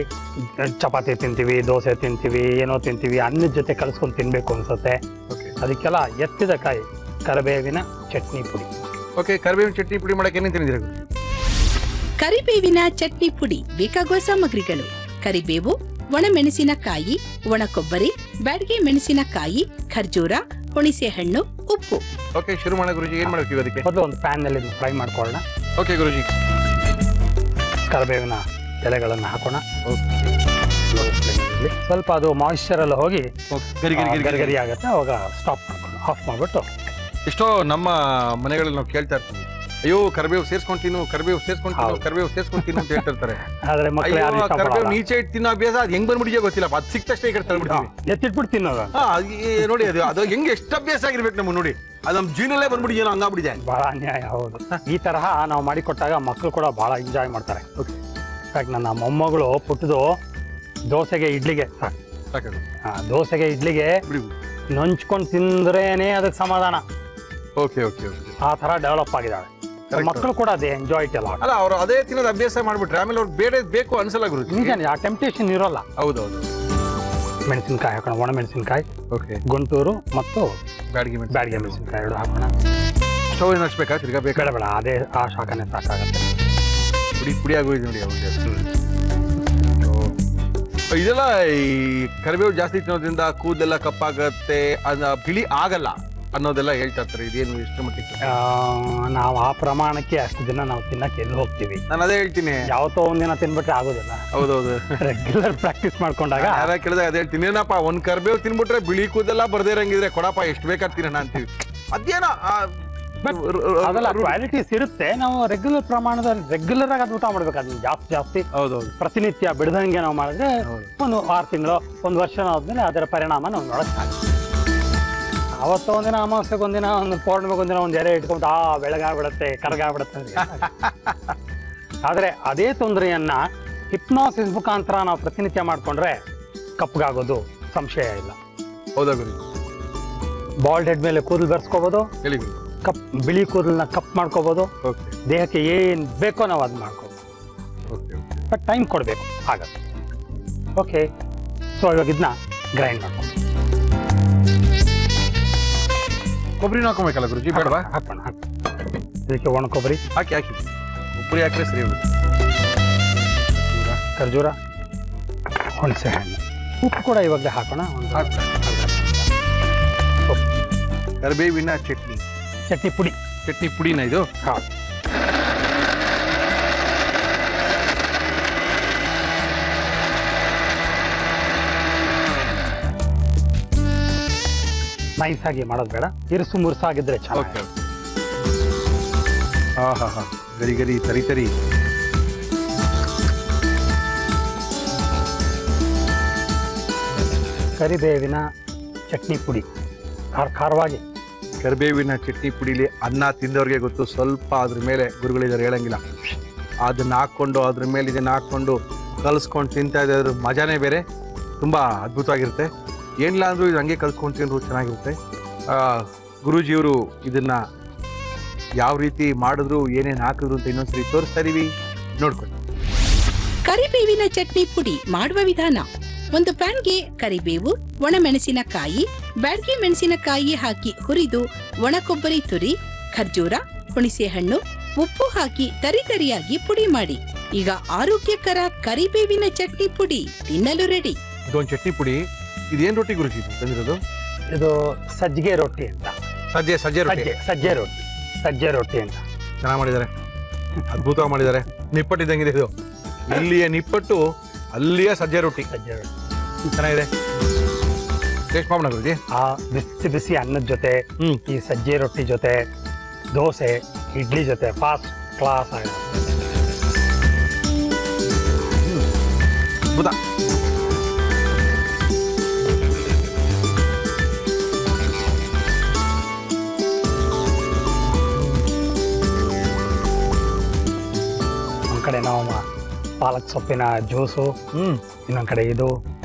ಚಪಾತಿ ತಿಂತೀವಿ, ದೋಸೆ ತಿಂತೀವಿ, ಏನೋ ತಿಂತೀವಿ, ಅನ್ನದ ಜೊತೆ ಕಲಿಸ್ಕೊಂಡು ತಿನ್ನಬೇಕು ಅನ್ಸುತ್ತೆ. ಅದಕ್ಕೆಲ್ಲ ಎತ್ತಿದ ಕಾಯಿ ಕರಿಬೇವಿನ ಚಟ್ನಿ ಪುಡಿ. ಓಕೆ, ಕರಿಬೇವಿನ ಚಟ್ನಿ ಪುಡಿ ಮಾಡಕ್ಕೆ ಏನೇನು ತಿಂದಿದ್ದೀರಾ? ಕರಿಬೇವಿನ ಚಟ್ನಿ ಪುಡಿ ಬೇಕಾಗುವ ಸಾಮಗ್ರಿಗಳು: ಕರಿಬೇವು, ಒಣಮೆಣಸಿನಕಾಯಿ, ಒಣ ಕೊಬ್ಬರಿ, ಬ್ಯಾಡಗಿ ಮೆಣಸಿನಕಾಯಿ, ಖರ್ಜೂರ, ಹುಣಸೆ ಹಣ್ಣು, ಉಪ್ಪು. ಓಕೆ, ಶುರು ಮಾಡೋಣ ಗುರುಜಿ. ಏನ್ ಮಾಡ್ತೀವಿ ಅದಕ್ಕೆ? ಮೊದಲು ಒಂದು ಪ್ಯಾನ್ ನಲ್ಲಿ ಫ್ರೈ ಮಾಡ್ಕೊಳ್ಳೋಣ. ಓಕೆ ಗುರುಜಿ. ಕರಿಬೇವಿನ ಎಲೆಗಳನ್ನು ಹಾಕೋಣ. ಸ್ವಲ್ಪ ಅದು ಮಾಯಿಶ್ಚರ್ ಎಲ್ಲ ಹೋಗಿ ಗರಿ ಆಗುತ್ತೆ, ಅವಾಗ ಸ್ಟಾಪ್ ಮಾಡ್ಕೊಂಡು ಆಫ್ ಮಾಡ್ಬಿಟ್ಟು. ಎಷ್ಟೋ ನಮ್ಮ ಮನೆಗಳಲ್ಲಿ ನಾವು ಕೇಳ್ತಾ ಇರ್ತೀವಿ, ಅಯ್ಯೋ ಕರಿಬೇವು ಸೇರ್ಸ್ಕೊಂತೀನಿ, ಕರಿಬೇವು ಸೇರ್ಸ್ಕೊಂತೀನಿ, ಕರಿಬೇವು ಸೇರ್ಸ್ಕೊಂತೀನಿ ಅಂತ ಹೇಳ್ತಿರ್ತಾರೆ. ಆದ್ರೆ ಕರಿಬೇವು ನೀಚೆ ಇಟ್ಟು ತಿನ್ನೋ ಅಭ್ಯಾಸ ಅದು ಹೆಂಗ್ ಬಂದ್ಬಿಡಿಯೋ ಗೊತ್ತಿಲ್ಲ. ಅದು ಸಿಕ್ತಷ್ಟೇ ಈ ಕಡೆ ತಂದ್ಬಿಡ್ತೀವಿ, ಎತ್ತಿಟ್ಬಿಟ್ಟು ತಿನ್ನೋದು. ನೋಡಿ ಅದು ಹೆಂಗೆ ಎಷ್ಟು ಅಭ್ಯಾಸ ಆಗಿರ್ಬೇಕು ನಮ್ಗೆ. ನೋಡಿ ಅದು ನಮ್ಮ ಜೀವನಲ್ಲೇ ಬಂದ್ಬಿಡಿಯೋ ಹಂಗಾಗ್ಬಿಡಿದೆ. ಬಹಳ ಅನ್ಯಾಯ. ಹೌದು, ಈ ತರಹ ನಾವು ಮಾಡಿಕೊಟ್ಟಾಗ ಮಕ್ಕಳು ಕೂಡ ಬಹಳ ಎಂಜಾಯ್ ಮಾಡ್ತಾರೆ. ನನ್ನ ಮೊಮ್ಮಗಳು ಪುಟ್ಟದು ದೋಸೆಗೆ ಇಡ್ಲಿಗೆ ದೋಸೆಗೆ ಇಡ್ಲಿಗೆ ನೊಂಚ್ಕೊಂಡು ತಿಂದ್ರೇನೆ ಅದಕ್ಕೆ ಸಮಾಧಾನ. ಓಕೆ ಓಕೆ ಓಕೆ, ಆ ತರ ಡೆವಲಪ್ ಆಗಿದ್ದಾಳೆ. ಮಕ್ಕಳು ಕೂಡ ಅದೇ ಎಂಜಾಯ್ ಇಲ್ಲ. ಅಲ್ಲ, ಅವ್ರು ಅದೇ ತಿನ್ನೋದು ಅಭ್ಯಾಸ ಮಾಡ್ಬಿಟ್ರೆ ಆಮೇಲೆ ಅವ್ರು ಬೇರೆ ಬೇಕು ಅನ್ಸಲ್ಲ ಗುರು. ನಿಜ, ಆ ಟೆಂಪ್ಟೇಷನ್ ಇರೋಲ್ಲ. ಹೌದೌದು. ಮೆಣಸಿನ್ಕಾಯಿ ಹಾಕೋಣ, ಒಣ ಮೆಣಸಿನ್ಕಾಯಿ, ಓಕೆ, ಗುಂಟೂರು ಮತ್ತು ಬ್ಯಾಡಗಿ ಮೆಣಸಿನ್ಕಾಯಿ 2 ಹಾಕೋಣ. ಸ್ಟವ್ ಏನು ಹಚ್ಬೇಕಾ? ತಿರ್ಗಾ ಬೇಡ ಬೇಡ, ಅದೇ ಆ ಶಾಖನೇ ಸಾಕಾಗುತ್ತೆ. ಪುಡಿ ಆಗೋಯ್ತು ನೋಡಿ. ಇದೆಲ್ಲ ಈ ಕರಿಬೇವು ಜಾಸ್ತಿ ತಿನ್ನೋದ್ರಿಂದ ಕೂದಲೆಲ್ಲ ಕಪ್ಪಾಗತ್ತೆ, ಬಿಳಿ ಆಗಲ್ಲ ಅನ್ನೋದೆಲ್ಲ ಹೇಳ್ತಾ ಇರ್ತಾರೆ. ಇದೇನು ಎಷ್ಟು ಮಟ್ಟಿಗೆ? ನಾವು ಆ ಪ್ರಮಾಣಕ್ಕೆ ಅಷ್ಟು ದಿನ ನಾವು ತಿನ್ನಕ್ಕೆ ಎಲ್ಲಿ ಹೋಗ್ತೀವಿ? ನಾನು ಅದೇ ಹೇಳ್ತೀನಿ, ಯಾವತ್ತೋ ಒಂದಿನ ತಿನ್ಬಿಟ್ರೆ ಆಗೋದಿಲ್ಲ. ಹೌದೌದು, ರೆಗ್ಯುಲರ್ ಪ್ರಾಕ್ಟೀಸ್ ಮಾಡ್ಕೊಂಡಾಗ ಯಾರ ಕೇಳಿದಾಗ ಅದೇ ಹೇಳ್ತೀನಿ, ಏನಪ್ಪ ಒಂದ್ ಕರಿಬೇವು ತಿನ್ಬಿಟ್ರೆ ಬಿಳಿ ಕೂದೆಲ್ಲ ಬರ್ದೇ ಇರಂಗಿದ್ರೆ ಕೊಡಪ್ಪ ಎಷ್ಟು ಬೇಕಾದ್ ತಿನ್ನೋಣ ಅಂತೀವಿ. ಅದೇನೋ ಅದೆಲ್ಲ ಕ್ವಾಲಿಟೀಸ್ ಇರುತ್ತೆ. ನಾವು ರೆಗ್ಯುಲರ್ ಪ್ರಮಾಣದಲ್ಲಿ ರೆಗ್ಯುಲರ್ ಆಗಿ ಅದು ಊಟ ಮಾಡ್ಬೇಕು. ಅದನ್ನ ಜಾಸ್ತಿ ಹೌದೌದು ಪ್ರತಿನಿತ್ಯ ಬಿಡದಂಗೆ ನಾವು ಮಾಡಿದ್ರೆ ಒಂದು 6 ತಿಂಗಳು 1 ವರ್ಷ ಆದ್ಮೇಲೆ ಅದರ ಪರಿಣಾಮ ನಾವು ನೋಡಕ್ ಅವತ್ತು ಒಂದಿನ ಅಮಾವಾಸ್ಯೆಗೆ ಒಂದಿನ ಒಂದು ಪೌರ್ಣಿಮೆಗೆ ಒಂದಿನ ಒಂದು ಎರೆ ಇಟ್ಕೊಂಡು ಬೆಳಗಾಗ್ಬಿಡತ್ತೆ ಕರಗಾಗ್ಬಿಡತ್ತೆ ಆದ್ರೆ ಅದೇ ತೊಂದರೆಯನ್ನ ಹಿಪ್ನಾಸಿಸ್ ಮುಖಾಂತರ ನಾವು ಪ್ರತಿನಿತ್ಯ ಮಾಡ್ಕೊಂಡ್ರೆ ಕಪ್ಪಗಾಗೋದು ಸಂಶಯ ಇಲ್ಲ. ಹೌದಾ ಗುರು? ಬಾಲ್ಡ್ ಹೆಡ್ ಮೇಲೆ ಕೂದಲು ಬೆರೆಸ್ಕೋಬಹುದು, ಹೇಳಿ ಗುರು. ಕಪ್ ಬಿಳಿ ಕೂದಲನ್ನ ಕಪ್ ಮಾಡ್ಕೋಬಹುದು, ಓಕೆ ದೇಹಕ್ಕೆ ಏನ್ ಬೇಕೋ ನಾವು ಅದು ಮಾಡ್ಕೋಬಹುದು. ಓಕೆ ಬಟ್ ಟೈಮ್ ಕೊಡ್ಬೇಕು ಆಗತ್ತೆ. ಓಕೆ, ಸೊ ಇವಾಗ ಇದನ್ನ ಗ್ರೈಂಡ್ ಮಾಡ್ಕೊಂಡು ಕೊಬ್ಬರಿನ ಹಾಕೊಬೇಕಲ್ಲ ಗುರುಜಿ? ಬೇಡವಾ? ಹಾಕೋಣ. ಇದಕ್ಕೆ ಒಣ ಕೊಬ್ಬರಿ ಹಾಕಿ ಕೊಬ್ಬರಿ ಹಾಕಿದ್ರೆ ಸರಿ ಹೋಗುತ್ತೆ. ಖರ್ಜೂರ, ಹುಣಸೆ ಹಣ್ಣು, ಉಪ್ಪು ಕೂಡ ಇವಾಗಲೇ ಹಾಕೋಣ. ಒಂದು ಕರಿಬೇವಿನ ಚಟ್ನಿ ಪುಡಿ. ಚಟ್ನಿ ಪುಡಿನ ಇದು? ಹೌದು. ನೈಸ್ ಆಗಿ ಮಾಡೋದು ಬೇಡ, ಇರುಸು ಮುರುಸಾಗಿದ್ರೆ ಚೆನ್ನಾಗಿ. ಹಾ ಗರಿ ಗರಿ ತರಿ ತರಿ. ಕರಿಬೇವಿನ ಚಟ್ನಿ ಪುಡಿ ಖಾರವಾಗಿ. ಕರಿಬೇವಿನ ಚಟ್ನಿ ಪುಡಿಲಿ ಅನ್ನ ತಿಂದವ್ರಿಗೆ ಗೊತ್ತು. ಸ್ವಲ್ಪ ಅದ್ರ ಮೇಲೆ ಗುರುಗಳಿದ್ದಾರೆ ಹೇಳಂಗಿಲ್ಲ. ಅದನ್ನ ಹಾಕ್ಕೊಂಡು ಅದ್ರ ಮೇಲೆ ಇದನ್ನ ಹಾಕ್ಕೊಂಡು ಕಲಿಸ್ಕೊಂಡು ತಿಂತಾ ಇದ್ರೆ ಅದ್ರ ಮಜಾನೇ ಬೇರೆ. ತುಂಬ ಅದ್ಭುತವಾಗಿರುತ್ತೆ. ಏನಿಲ್ಲ ಅಂದರೂ ಇದು ಹಂಗೆ ಕಲ್ಸ್ಕೊಂಡು ತಿಂದ್ರು ಚೆನ್ನಾಗಿರುತ್ತೆ. ಗುರೂಜಿಯವರು ಇದನ್ನ ಯಾವ ರೀತಿ ಮಾಡಿದ್ರು ಏನೇನು ಹಾಕಿದ್ರು ಅಂತ ಇನ್ನೊಂದ್ಸರಿ ತೋರಿಸ್ತಾ ಇದೀವಿ, ನೋಡ್ಕೊಳ್ಳಿ. ಕರಿಬೇವಿನ ಚಟ್ನಿ ಪುಡಿ ಮಾಡುವ ವಿಧಾನ: ಒಂದು ಪ್ಯಾನ್ಗೆ ಕರಿಬೇವು, ಒಣಮೆಣಸಿನಕಾಯಿ, ಬ್ಯಾಡಗಿ ಮೆಣಸಿನಕಾಯಿ ಹಾಕಿ ಹುರಿದು ಒಣ ಕೊಬ್ಬರಿ ತುರಿ, ಖರ್ಜೂರ, ಹುಣಸೆ ಹಣ್ಣು, ಉಪ್ಪು ಹಾಕಿ ತರಿತರಿಯಾಗಿ ಪುಡಿ ಮಾಡಿ. ಈಗ ಆರೋಗ್ಯಕರ ಕರಿಬೇವಿನ ಚಟ್ನಿ ಪುಡಿ ತಿನ್ನಲು ರೆಡಿ. ಇದೊಂದು ಚಟ್ನಿ ಪುಡಿ. ಇದೇನು ರೊಟ್ಟಿ ಗುರುಜಿ ತಂದಿರೋದು? ಇದು ಸಜ್ಜಿಗೆ ರೊಟ್ಟಿ ಅಂತ. ಸಜ್ಜೆ ರೊಟ್ಟಿ. ಸಜ್ಜೆ ರೊಟ್ಟಿ ಅಂತ ಚೆನ್ನಾಗಿ ಮಾಡಿದ್ದಾರೆ, ಅದ್ಭುತವಾಗಿ ಮಾಡಿದ್ದಾರೆ. ನಿಪ್ಪಟ್ಟಿದ್ದಂಗಿದೆ ಇದು. ಇಲ್ಲಿಯ ನಿಪ್ಪಟ್ಟು, ಅಲ್ಲಿಯ ಸಜ್ಜೆ ರೊಟ್ಟಿ ಚೆನ್ನಾಗಿದೆ. ಟೇಸ್ಟ್ ಮಾಡೋಣ ಗುರುಜಿ. ಆ ಬಿಸಿ ಬಿಸಿ ಅನ್ನದ ಜೊತೆ ಈ ಸಜ್ಜೆ ರೊಟ್ಟಿ ಜೊತೆ ದೋಸೆ ಇಡ್ಲಿ ಜೊತೆ ಫಾಸ್ಟ್ ಕ್ಲಾಸ್ ಆಗಿದೆ. ಅದ್ಭುತ. ಒಂದ್ ಕಡೆ ನಾವು ಪಾಲಕ್ ಸೊಪ್ಪಿನ ಜ್ಯೂಸು, ಇನ್ನೊಂದ್ ಕಡೆ ಇದು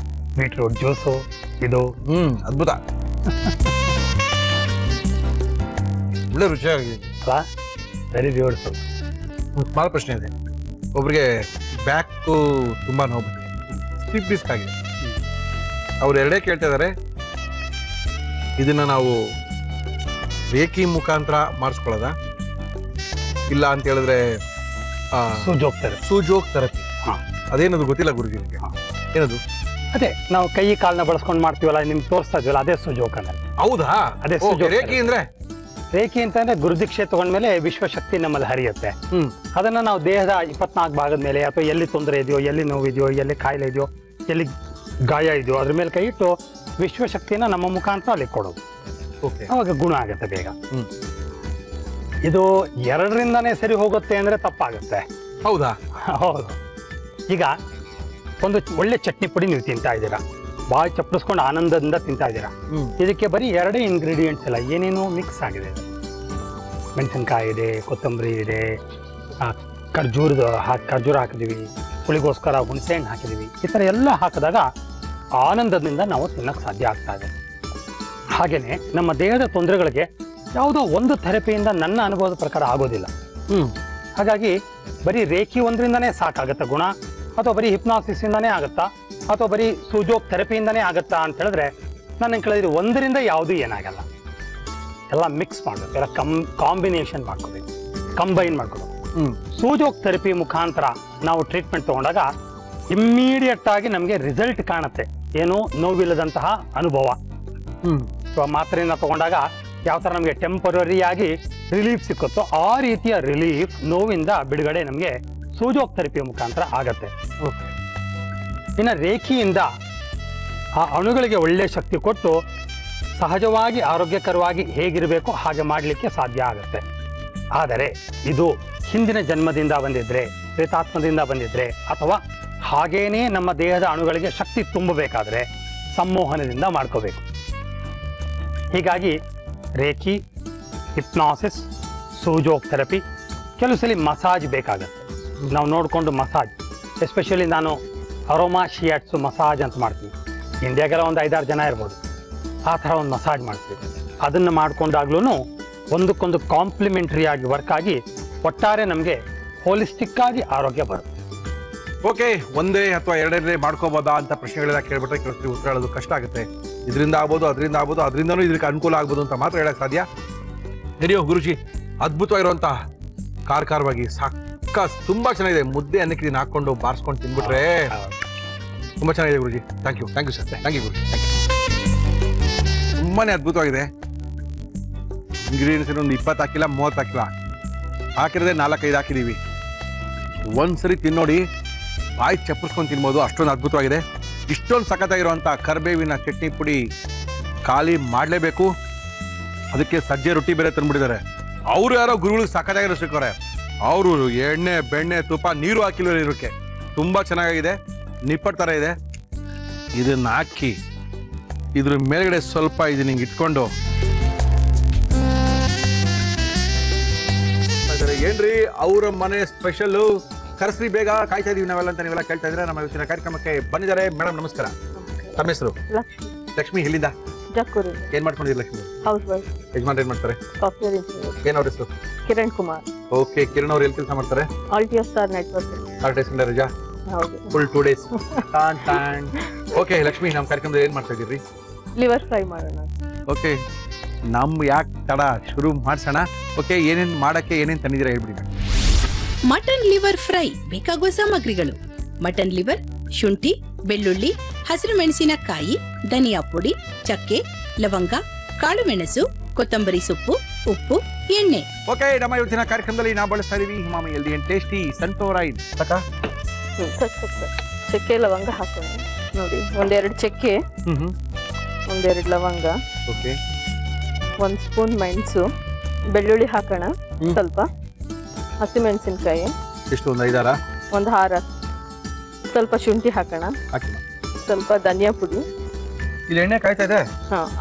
ಬೀಟ್ರೂಟ್ ಜ್ಯೂಸು, ಇದು ಅದ್ಭುತ. ಒಳ್ಳೆ ರುಚಿಯಾಗಿದೆ. Very beautiful. ಭಾಳ ಪ್ರಶ್ನೆ ಇದೆ. ಒಬ್ರಿಗೆ ಬ್ಯಾಕು ತುಂಬಾ ನೋವು ಸ್ಲಿಪ್ ಡಿಸ್ಕ್ ಆಗಿದೆ. ಅವ್ರು ಎರಡೇ ಕೇಳ್ತಾ ಇದ್ದಾರೆ, ಇದನ್ನ ನಾವು ರೇಖಿ ಮುಖಾಂತರ ಮಾಡಿಸ್ಕೊಳ್ಳೋದ, ಇಲ್ಲ ಅಂತ ಹೇಳಿದ್ರೆ ಸೂಜೋಗ್ ಥೆರಪಿ. ಅದೇನದು ಗೊತ್ತಿಲ್ಲ ಗುರುಜಿ ನಿಮಗೆ? ಏನದು? ಅದೇ ನಾವು ಕೈ ಕಾಲನ್ನ ಬಳಸ್ಕೊಂಡು ಮಾಡ್ತೀವಲ್ಲ, ನಿಮ್ಗೆ ತೋರಿಸ್ತಾ ಇದೀವಲ್ಲ, ಅದೇ ಸುಜೋಕ್ ಅಂದ್ರೆ. ಹೌದಾ? ಅದೇ ರೇಖಿ ಅಂದ್ರೆ? ರೇಖಿ ಅಂತಂದ್ರೆ ಗುರುದೀಕ್ಷೆ ತಗೊಂಡ್ಮೇಲೆ ವಿಶ್ವಶಕ್ತಿ ನಮ್ಮಲ್ಲಿ ಹರಿಯುತ್ತೆ. ಅದನ್ನ ನಾವು ದೇಹದ 24 ಭಾಗದ ಮೇಲೆ, ಅಥವಾ ಎಲ್ಲಿ ತೊಂದರೆ ಇದೆಯೋ, ಎಲ್ಲಿ ನೋವಿದೆಯೋ, ಎಲ್ಲಿ ಕಾಯಿಲೆ ಇದೆಯೋ, ಎಲ್ಲಿ ಗಾಯ ಇದೆಯೋ ಅದ್ರ ಮೇಲೆ ಕೈ ಇಟ್ಟು ವಿಶ್ವಶಕ್ತಿನ ನಮ್ಮ ಮುಖಾಂತರ ಅಲ್ಲಿ ಕೊಡೋದು. ಅವಾಗ ಗುಣ ಆಗುತ್ತೆ ಬೇಗ. ಇದು 2ರಿಂದಾನೇ ಸರಿ ಹೋಗುತ್ತೆ ಅಂದ್ರೆ ತಪ್ಪಾಗುತ್ತೆ. ಹೌದಾ? ಹೌದು. ಈಗ ಒಂದು ಒಳ್ಳೆ ಚಟ್ನಿ ಪುಡಿ ನೀವು ತಿಂತಾ ಇದ್ದೀರಾ, ಬಾಯಿ ಚಪ್ಪಡಿಸ್ಕೊಂಡು ಆನಂದದಿಂದ ತಿಂತಾ ಇದ್ದೀರಾ. ಇದಕ್ಕೆ ಬರೀ 2 ಇಂಗ್ರೀಡಿಯೆಂಟ್ಸ್ ಇಲ್ಲ, ಏನೇನೋ ಮಿಕ್ಸ್ ಆಗಿದೆ. ಮೆಣಸಿನ್ಕಾಯಿ ಇದೆ, ಕೊತ್ತಂಬರಿ ಇದೆ, ಖರ್ಜೂರ ಹಾಕಿದೀವಿ, ಹುಳಿಗೋಸ್ಕರ ಹುಣಸೆ ಹಣ್ಣು ಹಾಕಿದೀವಿ. ಈ ಥರ ಎಲ್ಲ ಹಾಕಿದಾಗ ಆನಂದದಿಂದ ನಾವು ತಿನ್ನಕ್ಕೆ ಸಾಧ್ಯ ಆಗ್ತಾ ಇದೆ. ಹಾಗೇನೆ ನಮ್ಮ ದೇಹದ ತೊಂದರೆಗಳಿಗೆ ಯಾವುದೋ ಒಂದು ಥೆರಪಿಯಿಂದ ನನ್ನ ಅನುಭವದ ಪ್ರಕಾರ ಆಗೋದಿಲ್ಲ. ಹಾಗಾಗಿ ಬರೀ ರೇಖಿ ಒಂದ್ರಿಂದಾನೇ ಸಾಕಾಗತ್ತ ಗುಣ, ಅಥವಾ ಬರೀ ಹಿಪ್ನಾಸಿಸ್ ಇಂದಾನೇ ಆಗತ್ತಾ, ಅಥವಾ ಬರೀ ಸೂಜೋಕ್ ಥೆರಪಿಯಿಂದಾನೇ ಆಗತ್ತಾ ಅಂತ ಹೇಳಿದ್ರೆ ನಾನು ಕೇಳಿದ್ರೆ ಒಂದರಿಂದ ಯಾವುದು ಏನಾಗಲ್ಲ. ಎಲ್ಲ ಮಿಕ್ಸ್ ಮಾಡಬೇಕು, ಎಲ್ಲ ಕಾಂಬಿನೇಷನ್ ಮಾಡ್ಕೋಬೇಕು, ಕಂಬೈನ್ ಮಾಡ್ಕೋಬೇಕು. ಸೂಜೋಕ್ ಥೆರಪಿ ಮುಖಾಂತರ ನಾವು ಟ್ರೀಟ್ಮೆಂಟ್ ತಗೊಂಡಾಗ ಇಮ್ಮಿಡಿಯೇಟ್ ಆಗಿ ನಮಗೆ ರಿಸಲ್ಟ್ ಕಾಣುತ್ತೆ. ಏನು ನೋವಿಲ್ಲದಂತಹ ಅನುಭವ. ಮಾತ್ರೆಯನ್ನ ತಗೊಂಡಾಗ ಯಾವ ಥರ ನಮಗೆ ಟೆಂಪರರಿ ಆಗಿ ರಿಲೀಫ್ ಸಿಕ್ಕುತ್ತೋ ಆ ರೀತಿಯ ರಿಲೀಫ್, ನೋವಿಂದ ಬಿಡುಗಡೆ ನಮಗೆ ಸೂಜೋಕ್ ಥೆರಪಿ ಮುಖಾಂತರ ಆಗತ್ತೆ. ಇನ್ನು ರೇಖಿಯಿಂದ ಆ ಅಣುಗಳಿಗೆ ಒಳ್ಳೆ ಶಕ್ತಿ ಕೊಟ್ಟು ಸಹಜವಾಗಿ ಆರೋಗ್ಯಕರವಾಗಿ ಹೇಗಿರಬೇಕು ಹಾಗೆ ಮಾಡಲಿಕ್ಕೆ ಸಾಧ್ಯ ಆಗುತ್ತೆ. ಆದರೆ ಇದು ಹಿಂದಿನ ಜನ್ಮದಿಂದ ಬಂದಿದ್ರೆ, ಪ್ರೇತಾತ್ಮದಿಂದ ಬಂದಿದ್ರೆ, ಅಥವಾ ಹಾಗೇನೇ ನಮ್ಮ ದೇಹದ ಅಣುಗಳಿಗೆ ಶಕ್ತಿ ತುಂಬಬೇಕಾದ್ರೆ ಸಂಮೋಹನದಿಂದ ಮಾಡ್ಕೋಬೇಕು. ಹೀಗಾಗಿ ರೇಖಿ, ಹಿಪ್ನಾಸಿಸ್, ಸೂಜೋಗ್ ಥೆರಪಿ, ಕೆಲವು ಸಲ ಮಸಾಜ್ ಬೇಕಾಗತ್ತೆ. ನಾವು ನೋಡಿಕೊಂಡು ಮಸಾಜ್, ಎಸ್ಪೆಷಲಿ ನಾನು ಅರೋಮಾ ಶಿಯಾಟ್ಸು ಮಸಾಜ್ ಅಂತ ಮಾಡ್ತೀನಿ. ಇಂಡಿಯಾಗೆಲ್ಲ ಒಂದು 5-6 ಜನ ಇರ್ಬೋದು. ಆ ಥರ ಒಂದು ಮಸಾಜ್ ಮಾಡ್ತೀವಿ. ಅದನ್ನು ಮಾಡಿಕೊಂಡಾಗ್ಲೂ ಒಂದಕ್ಕೊಂದು ಕಾಂಪ್ಲಿಮೆಂಟ್ರಿ ಆಗಿ ವರ್ಕ್ ಆಗಿ ಒಟ್ಟಾರೆ ನಮಗೆ ಹೋಲಿಸ್ಟಿಕ್ ಆಗಿ ಆರೋಗ್ಯ ಬರುತ್ತೆ. ಓಕೆ, ಒಂದೇ ಅಥವಾ ಎರಡನೇ ಮಾಡ್ಕೋಬೋದಾ ಅಂತ ಪ್ರಶ್ನೆಗಳೆಲ್ಲ ಕೇಳ್ಬಿಟ್ರೆ ಕೆಲವೊಂದು ಉತ್ತರ ಹೇಳೋದು ಕಷ್ಟ ಆಗುತ್ತೆ. ಇದರಿಂದ ಆಗ್ಬೋದು, ಅದರಿಂದ ಆಗ್ಬೋದು, ಅದರಿಂದನೂ ಇದಕ್ಕೆ ಅನುಕೂಲ ಆಗ್ಬೋದು ಅಂತ ಮಾತ್ರ ಹೇಳಕ್ ಸಾಧ್ಯ. ನಡೆಯೋ ಗುರುಜಿ, ಅದ್ಭುತವಾಗಿರುವಂತ ಕಾರ್ಕಾರವಾಗಿ ತುಂಬಾ ಚೆನ್ನಾಗಿದೆ. ಮುದ್ದೆ ಅನ್ನಕ್ಕೆ ಇದನ್ನ ಹಾಕೊಂಡು ಬಾರಿಸ್ಕೊಂಡು ತಿನ್ಬಿಟ್ರೆ ತುಂಬಾ ಚೆನ್ನಾಗಿದೆ Guruji. Thank you sir. Thank you Guruji. ತುಂಬಾನೇ ಅದ್ಭುತವಾಗಿದೆ. ಇಂಗ್ರೀಡಿಯೆಂಟ್ಸ್ ಒಂದು 20 ಹಾಕಿಲ್ಲ, 30 ಹಾಕಿಲ್ಲ, ಹಾಕಿರದೆ 4-5 ಹಾಕಿದೀವಿ. ಒಂದ್ಸರಿ ತಿನ್ನೋಡಿ, ಬಾಯಿ ಚಪ್ಪರ್ಸ್ಕೊಂಡು ತಿನ್ಬೋದು, ಅಷ್ಟೊಂದು ಅದ್ಭುತವಾಗಿದೆ. ಇಷ್ಟೊಂದು ಸಖತ್ತಾಗಿರುವಂಥ ಕರ್ಬೇವಿನ ಚಟ್ನಿ ಪುಡಿ ಖಾಲಿ ಮಾಡಲೇಬೇಕು. ಅದಕ್ಕೆ ಸಜ್ಜೆ ರೊಟ್ಟಿ ಬೇರೆ ತಂದ್ಬಿಟ್ಟಿದ್ದಾರೆ. ಅವರು ಯಾರೋ ಗುರುಗಳಿಗೆ ಸಖತ್ತಾಗಿರೋ ಸಿಕ್ಕವ್ರೆ. ಅವರು ಎಣ್ಣೆ, ಬೆಣ್ಣೆ, ತುಪ್ಪ, ನೀರು ಹಾಕಿಲ್ವ ಇರೋಕ್ಕೆ. ತುಂಬ ಚೆನ್ನಾಗಿದೆ, ನಿಪ್ಪಟ್ಟು ಥರ ಇದೆ. ಇದನ್ನ ಹಾಕಿ ಇದ್ರ ಮೇಲ್ಗಡೆ ಸ್ವಲ್ಪ ಇದು ನಿಂಗೆ ಇಟ್ಕೊಂಡು ಏನ್ರಿ ಅವರ ಮನೆ ಸ್ಪೆಷಲ್ಲು ಕರೆಸ್ರಿ, ಬೇಗ ಕಾಯ್ತಾ ಇದೀವಿ ನಾವೆಲ್ಲ ಅಂತ ನೀವೆಲ್ಲ ಕೇಳ್ತಾ ಇದ್ರೆ ನಮ್ಮ ಇವತ್ತಿನ ಕಾರ್ಯಕ್ರಮಕ್ಕೆ ಬಂದಿದ್ದಾರೆ. ಮೇಡಮ್ ನಮಸ್ಕಾರ. ತಮ್ಮ ಹೆಸರು? ಲಕ್ಷ್ಮಿ. ಎಲ್ಲಿಂದ? ಏನ್ ಮಾಡ್ಕೊಂಡಿದ್ದೀರಿ ಲಕ್ಷ್ಮಿ? ಯಜಮಾನ್ ಏನ್ ಮಾಡ್ತಾರೆ? ಏನ್ ಅವ್ರ ಹೆಸರು? ಕಿರಣ್ ಕುಮಾರ್. ಓಕೆ, ಕಿರಣ್ ಅವ್ರು ಎಲ್ಲಿ ಕೆಲಸ ಮಾಡ್ತಾರೆ? ಆಲ್ಟಿಯಾ ಸ್ಟಾರ್ ನೆಟ್ವರ್ಕ್. ಆರ್ಟಿಸ್ಟ್ ರಜಾ ಫುಲ್ 2 days. ಓಕೆ ಲಕ್ಷ್ಮಿ, ನಮ್ಮ ಕಾರ್ಯಕ್ರಮದಲ್ಲಿ ಏನ್ ಮಾಡ್ತಾ ಇದ್ದೀರಿ? ಲಿವರ್ ಫ್ರೈ ಮಾಡೋಣ. ಓಕೆ, ಯಾಕೆ ತಡ, ಶುರು ಮಾಡ್ಸೋಣ. ಓಕೆ, ಏನೇನ್ ಮಾಡಕ್ಕೆ ಏನೇನ್ ತಂದಿದ್ದೀರಾ ಹೇಳ್ಬಿಡಿ. ಮಟನ್ ಲಿವರ್ ಫ್ರೈ ಬೇಕಾಗುವ ಸಾಮಗ್ರಿಗಳು: ಮಟನ್ ಲಿವರ್, ಶುಂಠಿ, ಬೆಳ್ಳುಳ್ಳಿ, ಹಸಿರು ಮೆಣಸಿನಕಾಯಿ, ಧನಿಯಾ ಪುಡಿ, ಚಕ್ಕೆ, ಲವಂಗ, ಕಾಳು ಮೆಣಸು, ಕೊತ್ತಂಬರಿ ಸೊಪ್ಪು, ಉಪ್ಪು, ಎಣ್ಣೆ. ಓಕೆ, ನಮ್ಮ ಇವತ್ತಿನ ಕಾರ್ಯಕ್ರಮದಲ್ಲಿ ನಾವು ಬಳಸ್ತಾ ಇದೀವಿ Emami healthy and tasty sunflower oil. ಚಕ್ಕೆ ಲವಂಗ ಹಾಕೋಣ. ನೋಡಿ, 1-2 ಚಕ್ಕೆ, 1-2 ಲವಂಗ, ಓಕೆ, 1 ಸ್ಪೂನ್ ಮೆಣಸು, ಬೆಳ್ಳುಳ್ಳಿ ಹಾಕೋಣ, ಸ್ವಲ್ಪ ಹಸಿಮೆಣಸಿನಕಾಯಿ, ಎಷ್ಟು, ಒಂದು 5-6, ಒಂದು 6, ಸ್ವಲ್ಪ ಶುಂಠಿ ಹಾಕೋಣ, ಸ್ವಲ್ಪ ಧನಿಯಾ ಪುಡಿ. ಇಲ್ಲಿ ಎಣ್ಣೆ ಕಾಯ್ತಾ ಇದೆ.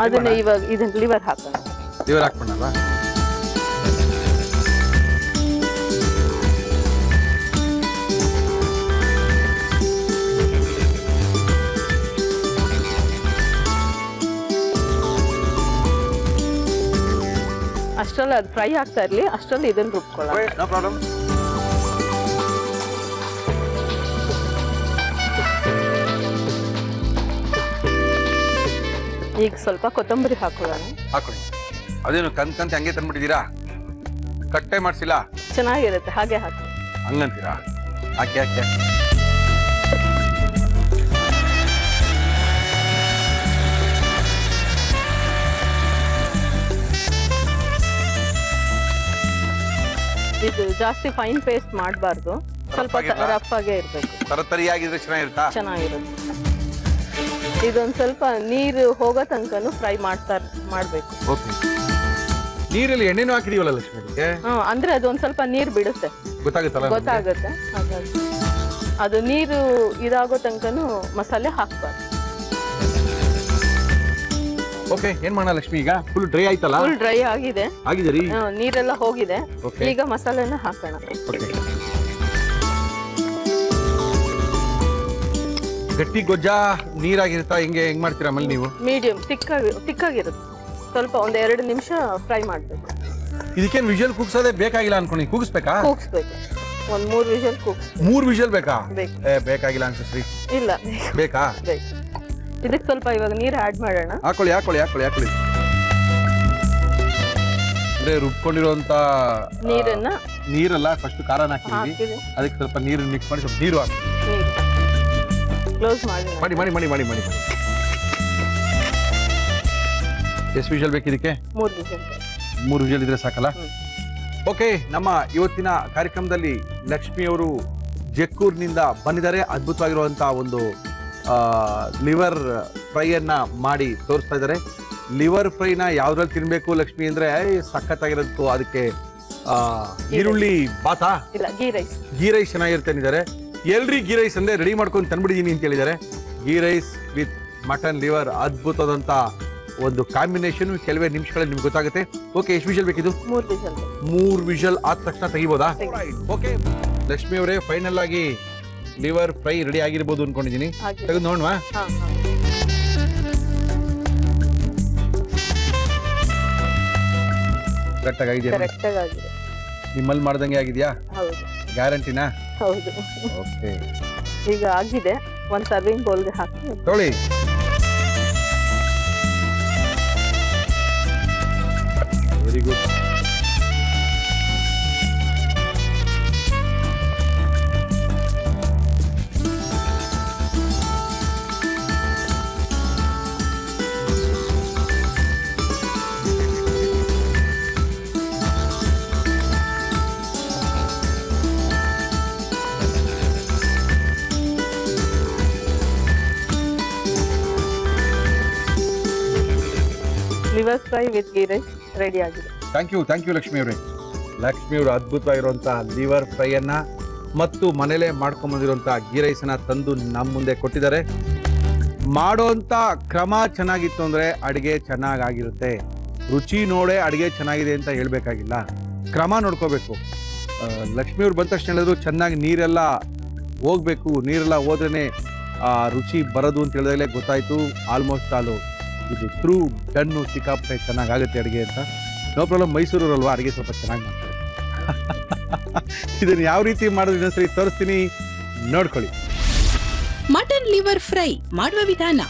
ಅದನ್ನ ಇವಾಗ ಇದನ್ನ ಲಿವರ್ ಹಾಕೋಣ. ಲಿವರ್ ಹಾಕ್ಬಿಡೋಣ. ಅಷ್ಟರಲ್ಲಿ ಅದು ಫ್ರೈ ಆಗ್ತಾ ಇರ್ಲಿ, ಅಷ್ಟರಲ್ಲಿ ಇದನ್ನ ರುಬ್ಕೊಳ್ಳೋಣ. No problem. ಈಗ ಸ್ವಲ್ಪ ಕೊತ್ತಂಬರಿ ಹಾಕೊಳ್ಳೋಣ. ಹಾಕೊಳ್ಳಿ. ಅದೇನು ಕಂತ ಹಂಗೆ ತಂದ್ಬಿಟ್ಟಿದ್ದೀರಾ? ಕಟ್ಟೆ ಮಾಡಿಸಿಲ್ಲ? ಚೆನ್ನಾಗಿರುತ್ತೆ, ಹಾಗೆ ಹಾಕಿ. ಹಂಗಂತೀರಾ? ಹಾಕಿ ಹಾಕಿ. ಇದು ಜಾಸ್ತಿ ಫೈನ್ ಪೇಸ್ಟ್ ಮಾಡಬಾರ್ದು, ಸ್ವಲ್ಪ ರಫ್ ಆಗೇ ಇರಬೇಕು. ತರತರಿಯಾಗಿದ್ರೆ ಚೆನ್ನಾಗಿರುತ್ತಾ? ಚೆನ್ನಾಗಿರುತ್ತೆ. ಇದೊಂದು ಸ್ವಲ್ಪ ನೀರು ಹೋಗೋ ತನಕನೂ ಫ್ರೈ ಮಾಡಬೇಕು. ಓಕೆ, ನೀರಲ್ಲಿ ಎಣ್ಣೆನೂ ಹಾಕಿದೀವಲ್ಲ ಲಕ್ಷ್ಮಿ? ಅಂದ್ರೆ ಅದೊಂದು ಸ್ವಲ್ಪ ನೀರು ಬಿಡುತ್ತೆ, ಗೊತ್ತಾಗುತ್ತೆ. ಹಾಗಾಗಿ ಅದು ನೀರು ಇದಾಗೋ ತನಕನೂ ಮಸಾಲೆ ಹಾಕ್ಬಾರ್ದು. ಓಕೆ, ಏನ್ ಮಾಡೋಣ ಲಕ್ಷ್ಮಿ? ಈಗ ಫುಲ್ ಡ್ರೈ ಆಯ್ತಲ್ಲ? ಫುಲ್ ಡ್ರೈ ಆಗಿದೆ, ಆಗಿದೆರಿ, ನೀರೆಲ್ಲ ಹೋಗಿದೆ. ಈಗ ಮಸಾಲೆನ ಹಾಕೋಣ. ಗಟ್ಟಿ ಗೊಜ್ಜ ನೀರಾಗಿರುತ್ತಾ? ಹೆಂಗ್ ಮಾಡ್ತೀರಾ ಆಮೇಲೆ ನೀವು? ಮೀಡಿಯಂ ತಿಕ್ಕಾಗಿರುತ್ತೆ. ಸ್ವಲ್ಪ 1-2 ನಿಮಿಷ ಫ್ರೈ ಮಾಡ್ಬೇಕು. ಇದಕ್ಕೇನು ವಿಷಲ್ ಕೂಗ್ಸೋದೇ ಬೇಕಾಗಿಲ್ಲ ಅನ್ಕೊಂಡು ಕೂಗಿಸ್ಬೇಕಾ? ಕೂಗಿಸ್ಬೇಕು, 1-3 ವಿಷಲ್ ಕೂಗಿಸ್ಬೇಕು. 3 ವಿಷಲ್ ಬೇಕಾ? ಬೇಕಾಗಿಲ್ಲ ಅನ್ಸುತ್ರಿ? ಇಲ್ಲ, ಬೇಕಾ? ಇದಕ್ಕೆ ಸ್ವಲ್ಪ ಇವಾಗ ನೀರು ಆಡ್ ಮಾಡೋಣ. ಹಾಕೊಳ್ಳಿ. ಅಂದ್ರೆ ರುಬ್ಕೊಂಡಿರುವಂತ ನೀರಲ್ಲ, ಫಸ್ಟ್ ಖಾರನ ಹಾಕಿದ್ವಿ, ಅದಕ್ಕೆ ಸ್ವಲ್ಪ ನೀರು ಮಿಕ್ಸ್ ಮಾಡಿ ಸ್ವಲ್ಪ ನೀರು ಹಾಕಿ ಕ್ಲೋಸ್ ಮಾಡಿ. ಎಷ್ಟು ವಿಷಲ್ ಬೇಕು ಇದಕ್ಕೆ? 3 ವಿಷಲ್. 3 ವಿಷಲ್ ಇದ್ರೆ ಸಾಕಲ್ಲ? ಓಕೆ, ನಮ್ಮ ಇವತ್ತಿನ ಕಾರ್ಯಕ್ರಮದಲ್ಲಿ ಲಕ್ಷ್ಮಿ ಅವರು ಜಕ್ಕೂರ್ನಿಂದ ಬಂದಿದ್ದಾರೆ. ಅದ್ಭುತವಾಗಿರುವಂತಹ ಒಂದು ಲಿವರ್ ಫ್ರೈಯನ್ನ ಮಾಡಿ ತೋರಿಸ್ತಾ ಇದ್ದಾರೆ. ಲಿವರ್ ಫ್ರೈನ ಯಾವ್ದ್ರಲ್ಲಿ ತಿನ್ಬೇಕು ಲಕ್ಷ್ಮಿ ಅಂದ್ರೆ ಸಖತ್ತಾಗಿರೋದು. ಅದಕ್ಕೆ ಈರುಳ್ಳಿ ಬಾತಾ, ಗೀ ರೈಸ್ ಚೆನ್ನಾಗಿರುತ್ತೆ ಅಂದಿದ್ದಾರೆ. ಎಲ್ರಿ ಗೀ ರೈಸ್ ಅಂದ್ರೆ ರೆಡಿ ಮಾಡ್ಕೊಂಡು ತಂದ್ಬಿಟ್ಟಿದೀನಿ ಅಂತ ಹೇಳಿದ್ದಾರೆ. Ghee rice with mutton liver, ಅದ್ಭುತವಾದಂತ ಒಂದು ಕಾಂಬಿನೇಷನ್ ಕೆಲವೇ ನಿಮಿಷಗಳಲ್ಲಿ ನಿಮ್ಗೆ ಗೊತ್ತಾಗುತ್ತೆ. ಓಕೆ, ಎಷ್ಟು ವಿಷಲ್ ಬೇಕಿದು? 3 ವಿಷಲ್. 3 ವಿಷಲ್ ಆದ ತಕ್ಷಣ ತೆಗಿಬೋದಾ? ಓಕೆ ಲಕ್ಷ್ಮಿ ಅವರೇ, ಫೈನಲ್ ಆಗಿ ಲಿವರ್ ಫ್ರೈ ರೆಡಿ ಆಗಿರ್ಬೋದು ಅನ್ಕೊಂಡಿದ್ದೀನಿ. ತೆಗೆದು ನೋಡುವ. ಕರೆಕ್ಟಾಗಿ ಆಗಿದೆಯಾ? ನಿಮ್ಮಲ್ಲಿ ಮಾಡ್ದಂಗೆ ಆಗಿದೆಯಾ? ಹೌದು. ಗ್ಯಾರಂಟಿನಾ? ಹೌದು. ಓಕೆ, ಈಗ ಆಗಿದೆ. ಒಂದು ಸರ್ವಿಂಗ್ ಬೌಲ್ಗೆ ಹಾಕಿ ತೊಳಿ. Very good. Liver fry with ghee rice ready ಆಗಿದೆ. ಥ್ಯಾಂಕ್ ಯು ಲಕ್ಷ್ಮಿ ಅವರೇ. ಲಕ್ಷ್ಮಿ ಅವರು ಅದ್ಭುತವಾಗಿರುವಂತಹ ಲಿವರ್ ಫ್ರೈಯನ್ನ ಮತ್ತು ಮನೇಲೆ ಮಾಡ್ಕೊಂಡ್ಬಂದಿರುವಂತಹ ಗೀ ರೈಸನ್ನ ತಂದು ನಮ್ಮ ಮುಂದೆ ಕೊಟ್ಟಿದ್ದಾರೆ. ಮಾಡೋಂಥ ಕ್ರಮ ಚೆನ್ನಾಗಿತ್ತು ಅಂದರೆ ಅಡುಗೆ ಚೆನ್ನಾಗಿರುತ್ತೆ. ರುಚಿ ನೋಡೇ ಅಡುಗೆ ಚೆನ್ನಾಗಿದೆ ಅಂತ ಹೇಳಬೇಕಾಗಿಲ್ಲ, ಕ್ರಮ ನೋಡ್ಕೋಬೇಕು. ಲಕ್ಷ್ಮಿ ಅವ್ರು ಬಂದ ತಕ್ಷಣ ಹೇಳಿದ್ರು ಚೆನ್ನಾಗಿ ನೀರೆಲ್ಲ ಹೋಗ್ಬೇಕು, ನೀರೆಲ್ಲ ಹೋದ್ರೇ ರುಚಿ ಬರೋದು ಅಂತ ಹೇಳಿದಾಗಲೇ ಗೊತ್ತಾಯಿತು. ಆಲ್ಮೋಸ್ಟ್ ಆಲು ಇದು ಥ್ರೂ ಡನ್ನು ಸಿಕ್ಕಾಪಟ್ಟೆ ಚೆನ್ನಾಗಾಗುತ್ತೆ ಅಡುಗೆ ಅಂತ. No problem. ಮೈಸೂರಲ್ವಾ ಅಡುಗೆ ಸ್ವಲ್ಪ ಚೆನ್ನಾಗಿ ಮಾಡ್ತಾರೆ. ಇದನ್ನು ಯಾವ ರೀತಿ ಮಾಡೋದು ಇನ್ನೊಂದ್ಸರಿ ತೋರಿಸ್ತೀನಿ, ನೋಡ್ಕೊಳ್ಳಿ. ಮಟನ್ ಲಿವರ್ ಫ್ರೈ ಮಾಡುವ ವಿಧಾನ: